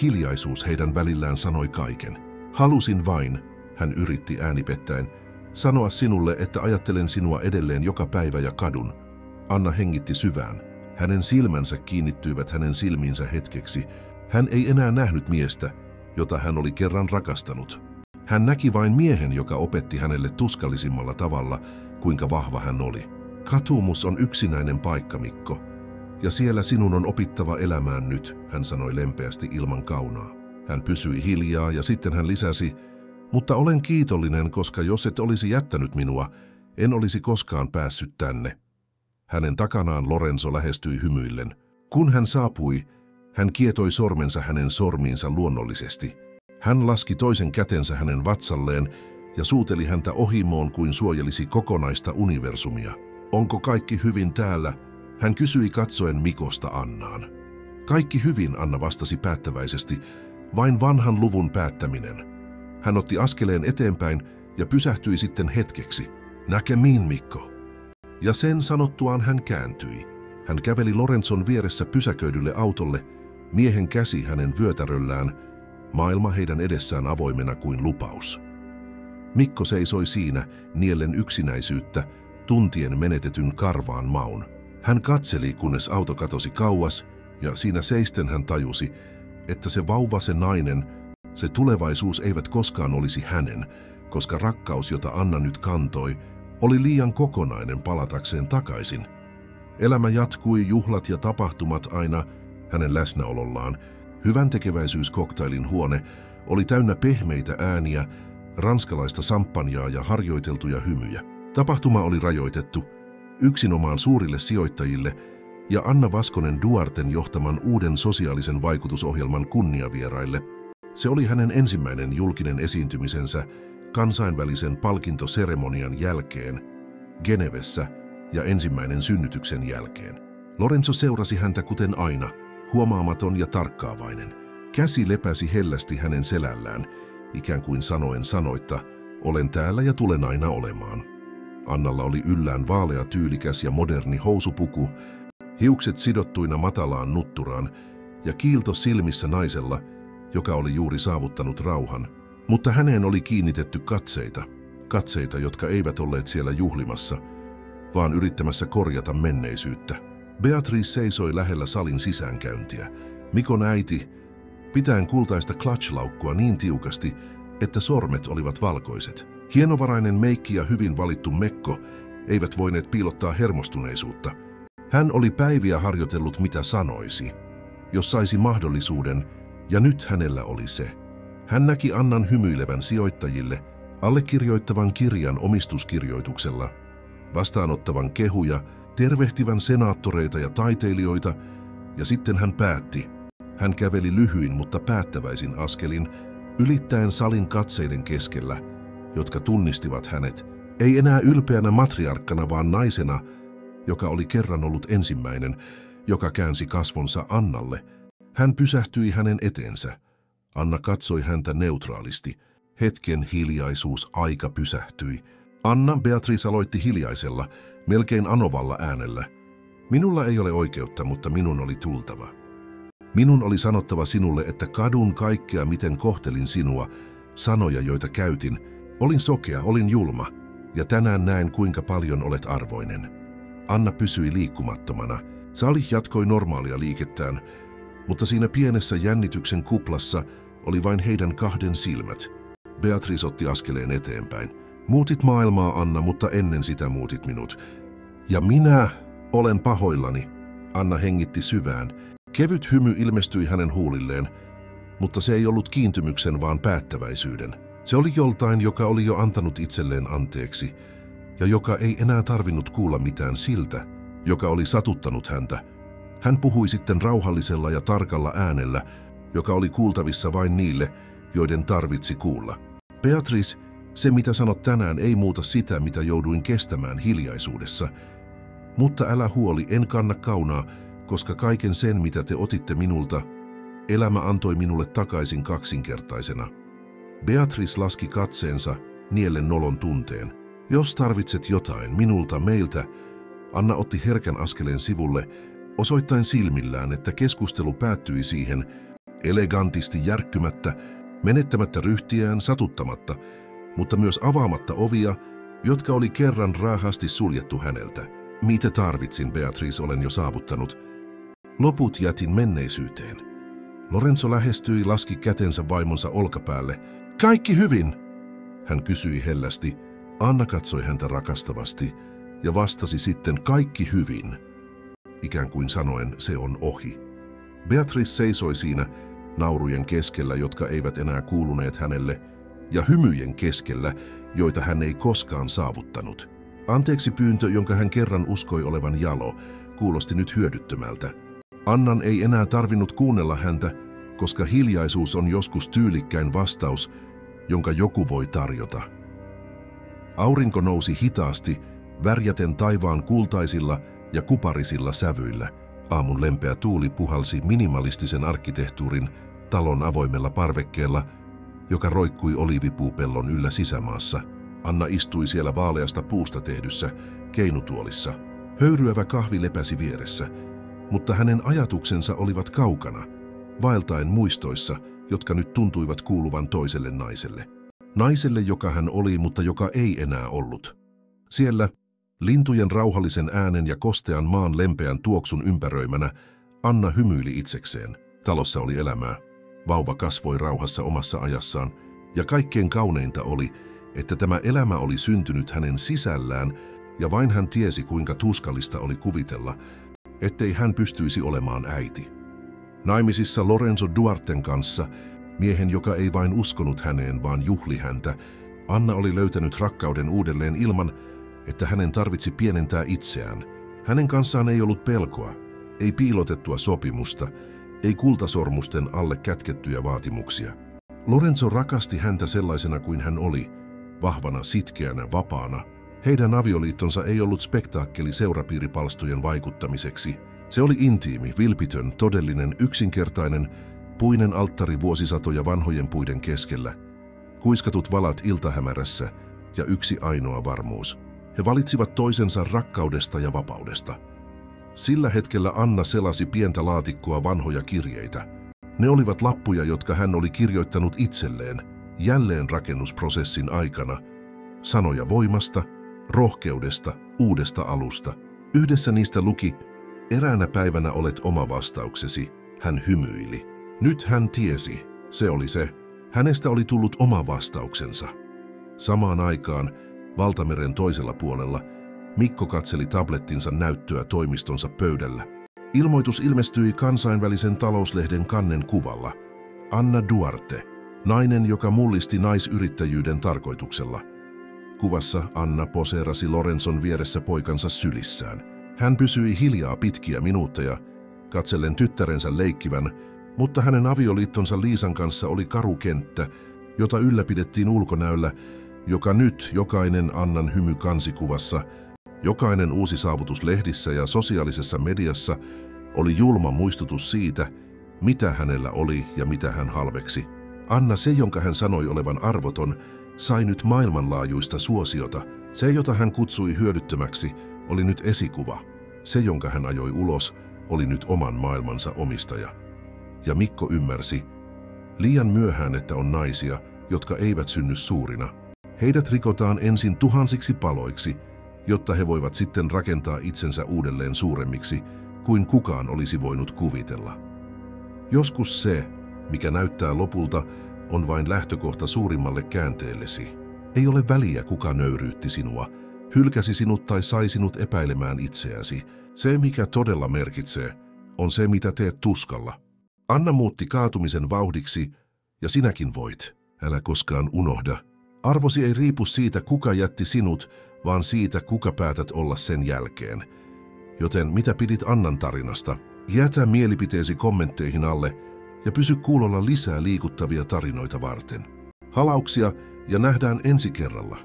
Hiljaisuus heidän välillään sanoi kaiken. Halusin vain, hän yritti äänipettäen, sanoa sinulle, että ajattelen sinua edelleen joka päivä ja kadun. Anna hengitti syvään. Hänen silmänsä kiinnittyivät hänen silmiinsä hetkeksi. Hän ei enää nähnyt miestä, jota hän oli kerran rakastanut. Hän näki vain miehen, joka opetti hänelle tuskallisimmalla tavalla, kuinka vahva hän oli. Katumus on yksinäinen paikka, Mikko. Ja siellä sinun on opittava elämään nyt, hän sanoi lempeästi ilman kaunaa. Hän pysyi hiljaa ja sitten hän lisäsi, mutta olen kiitollinen, koska jos et olisi jättänyt minua, en olisi koskaan päässyt tänne. Hänen takanaan Lorenzo lähestyi hymyillen. Kun hän saapui, hän kietoi sormensa hänen sormiinsa luonnollisesti. Hän laski toisen kätensä hänen vatsalleen ja suuteli häntä ohimoon kuin suojelisi kokonaista universumia. Onko kaikki hyvin täällä? Hän kysyi katsoen Mikosta Annaan. Kaikki hyvin, Anna vastasi päättäväisesti, vain vanhan luvun päättäminen. Hän otti askeleen eteenpäin ja pysähtyi sitten hetkeksi. Näkemiin, Mikko. Ja sen sanottuaan hän kääntyi. Hän käveli Lorenzon vieressä pysäköidylle autolle, miehen käsi hänen vyötäröllään, maailma heidän edessään avoimena kuin lupaus. Mikko seisoi siinä, niellen yksinäisyyttä, tuntien menetetyn karvaan maun. Hän katseli, kunnes auto katosi kauas, ja siinä seisten hän tajusi, että se vauva, se nainen, se tulevaisuus eivät koskaan olisi hänen, koska rakkaus, jota Anna nyt kantoi, oli liian kokonainen palatakseen takaisin. Elämä jatkui, juhlat ja tapahtumat aina hänen läsnäolollaan. Hyväntekeväisyyskoktailin huone oli täynnä pehmeitä ääniä, ranskalaista samppanjaa ja harjoiteltuja hymyjä. Tapahtuma oli rajoitettu yksinomaan suurille sijoittajille ja Anna Vaskonen Duarten johtaman uuden sosiaalisen vaikutusohjelman kunniavieraille. Se oli hänen ensimmäinen julkinen esiintymisensä kansainvälisen palkintoseremonian jälkeen Genevessä ja ensimmäinen synnytyksen jälkeen. Lorenzo seurasi häntä kuten aina, huomaamaton ja tarkkaavainen. Käsi lepäsi hellästi hänen selällään, ikään kuin sanoen sanoitta, olen täällä ja tulen aina olemaan. Annalla oli yllään vaalea tyylikäs ja moderni housupuku, hiukset sidottuina matalaan nutturaan ja kiilto silmissä naisella, joka oli juuri saavuttanut rauhan. Mutta häneen oli kiinnitetty katseita, jotka eivät olleet siellä juhlimassa, vaan yrittämässä korjata menneisyyttä. Beatrice seisoi lähellä salin sisäänkäyntiä. Mikon äiti, pitäen kultaista clutch-laukkua niin tiukasti, että sormet olivat valkoiset. Hienovarainen meikki ja hyvin valittu mekko eivät voineet piilottaa hermostuneisuutta. Hän oli päiviä harjoitellut mitä sanoisi, jos saisi mahdollisuuden, ja nyt hänellä oli se. Hän näki Annan hymyilevän sijoittajille, allekirjoittavan kirjan omistuskirjoituksella, vastaanottavan kehuja, tervehtivän senaattoreita ja taiteilijoita, ja sitten hän päätti. Hän käveli lyhyin, mutta päättäväisin askelin, ylittäen salin katseiden keskellä, jotka tunnistivat hänet, ei enää ylpeänä matriarkkana, vaan naisena, joka oli kerran ollut ensimmäinen, joka käänsi kasvonsa Annalle. Hän pysähtyi hänen eteensä. Anna katsoi häntä neutraalisti. Hetken hiljaisuus, aika pysähtyi. Anna, Beatrice aloitti hiljaisella, melkein anovalla äänellä. Minulla ei ole oikeutta, mutta minun oli tultava. Minun oli sanottava sinulle, että kadun kaikkea, miten kohtelin sinua, sanoja, joita käytin. Olin sokea, olin julma, ja tänään näen, kuinka paljon olet arvoinen. Anna pysyi liikkumattomana. Sali jatkoi normaalia liikettään, mutta siinä pienessä jännityksen kuplassa oli vain heidän kahden silmät. Beatrice otti askeleen eteenpäin. Muutit maailmaa, Anna, mutta ennen sitä muutit minut. Ja minä olen pahoillani. Anna hengitti syvään. Kevyt hymy ilmestyi hänen huulilleen, mutta se ei ollut kiintymyksen, vaan päättäväisyyden. Se oli joltain, joka oli jo antanut itselleen anteeksi, ja joka ei enää tarvinnut kuulla mitään siltä, joka oli satuttanut häntä. Hän puhui sitten rauhallisella ja tarkalla äänellä, joka oli kuultavissa vain niille, joiden tarvitsi kuulla. Beatrice, se mitä sanot tänään ei muuta sitä, mitä jouduin kestämään hiljaisuudessa. Mutta älä huoli, en kanna kaunaa, koska kaiken sen, mitä te otitte minulta, elämä antoi minulle takaisin kaksinkertaisena. Beatrice laski katseensa, niellen nolon tunteen. Jos tarvitset jotain minulta, meiltä, Anna otti herkän askeleen sivulle, osoittain silmillään, että keskustelu päättyi siihen, elegantisti järkkymättä, menettämättä ryhtiään, satuttamatta, mutta myös avaamatta ovia, jotka oli kerran raahasti suljettu häneltä. Mitä tarvitsin, Beatrice, olen jo saavuttanut. Loput jätin menneisyyteen. Lorenzo lähestyi, laski kätensä vaimonsa olkapäälle. Kaikki hyvin? Hän kysyi hellästi. Anna katsoi häntä rakastavasti ja vastasi sitten kaikki hyvin. Ikään kuin sanoen, se on ohi. Beatrice seisoi siinä naurujen keskellä, jotka eivät enää kuuluneet hänelle, ja hymyjen keskellä, joita hän ei koskaan saavuttanut. Anteeksi pyyntö, jonka hän kerran uskoi olevan jalo, kuulosti nyt hyödyttömältä. Annan ei enää tarvinnut kuunnella häntä, koska hiljaisuus on joskus tyylikkäin vastaus, jonka joku voi tarjota. Aurinko nousi hitaasti, värjäten taivaan kultaisilla ja kuparisilla sävyillä. Aamun lempeä tuuli puhalsi minimalistisen arkkitehtuurin talon avoimella parvekkeella, joka roikkui oliivipuupellon yllä sisämaassa. Anna istui siellä vaaleasta puusta tehdyssä keinutuolissa. Höyryävä kahvi lepäsi vieressä, mutta hänen ajatuksensa olivat kaukana, vaeltaen muistoissa, jotka nyt tuntuivat kuuluvan toiselle naiselle. Naiselle, joka hän oli, mutta joka ei enää ollut. Siellä, lintujen rauhallisen äänen ja kostean maan lempeän tuoksun ympäröimänä, Anna hymyili itsekseen. Talossa oli elämää. Vauva kasvoi rauhassa omassa ajassaan, ja kaikkein kauneinta oli, että tämä elämä oli syntynyt hänen sisällään, ja vain hän tiesi, kuinka tuskallista oli kuvitella, ettei hän pystyisi olemaan äiti. Naimisissa Lorenzo Duarten kanssa, miehen, joka ei vain uskonut häneen, vaan juhli häntä, Anna oli löytänyt rakkauden uudelleen ilman, että hänen tarvitsi pienentää itseään. Hänen kanssaan ei ollut pelkoa, ei piilotettua sopimusta, ei kultasormusten alle kätkettyjä vaatimuksia. Lorenzo rakasti häntä sellaisena kuin hän oli, vahvana, sitkeänä, vapaana. Heidän avioliittonsa ei ollut spektaakkeli seurapiiripalstojen vaikuttamiseksi. Se oli intiimi, vilpitön, todellinen, yksinkertainen, puinen alttari vuosisatoja vanhojen puiden keskellä, kuiskatut valat iltahämärässä ja yksi ainoa varmuus. He valitsivat toisensa rakkaudesta ja vapaudesta. Sillä hetkellä Anna selasi pientä laatikkoa vanhoja kirjeitä. Ne olivat lappuja, jotka hän oli kirjoittanut itselleen jälleenrakennusprosessin aikana. Sanoja voimasta, rohkeudesta, uudesta alusta. Yhdessä niistä luki, eräänä päivänä olet oma vastauksesi. Hän hymyili. Nyt hän tiesi, se oli se. Hänestä oli tullut oma vastauksensa. Samaan aikaan, valtameren toisella puolella, Mikko katseli tablettinsa näyttöä toimistonsa pöydällä. Ilmoitus ilmestyi kansainvälisen talouslehden kannen kuvalla. Anna Duarte, nainen, joka mullisti naisyrittäjyyden tarkoituksella. Kuvassa Anna poseerasi Lorenzon vieressä poikansa sylissään. Hän pysyi hiljaa pitkiä minuutteja, katsellen tyttärensä leikkivän, mutta hänen avioliittonsa Liisan kanssa oli karu kenttä, jota ylläpidettiin ulkonäöllä, joka nyt jokainen Annan hymy kansikuvassa, jokainen uusi saavutus lehdissä ja sosiaalisessa mediassa oli julma muistutus siitä, mitä hänellä oli ja mitä hän halveksi. Anna, se jonka hän sanoi olevan arvoton, sai nyt maailmanlaajuista suosiota. Se, jota hän kutsui hyödyttömäksi, oli nyt esikuva. Se, jonka hän ajoi ulos, oli nyt oman maailmansa omistaja. Ja Mikko ymmärsi, liian myöhään, että on naisia, jotka eivät synny suurina. Heidät rikotaan ensin tuhansiksi paloiksi, jotta he voivat sitten rakentaa itsensä uudelleen suuremmiksi, kuin kukaan olisi voinut kuvitella. Joskus se, mikä näyttää lopulta, on vain lähtökohta suurimmalle käänteellesi. Ei ole väliä, kuka nöyryytti sinua, hylkäsi sinut tai sai sinut epäilemään itseäsi. Se, mikä todella merkitsee, on se, mitä teet tuskalla. Anna muutti kaatumisen vauhdiksi, ja sinäkin voit. Älä koskaan unohda. Arvosi ei riipu siitä, kuka jätti sinut, vaan siitä, kuka päätät olla sen jälkeen. Joten mitä pidit Annan tarinasta? Jätä mielipiteesi kommentteihin alle ja pysy kuulolla lisää liikuttavia tarinoita varten. Halauksia ja nähdään ensi kerralla.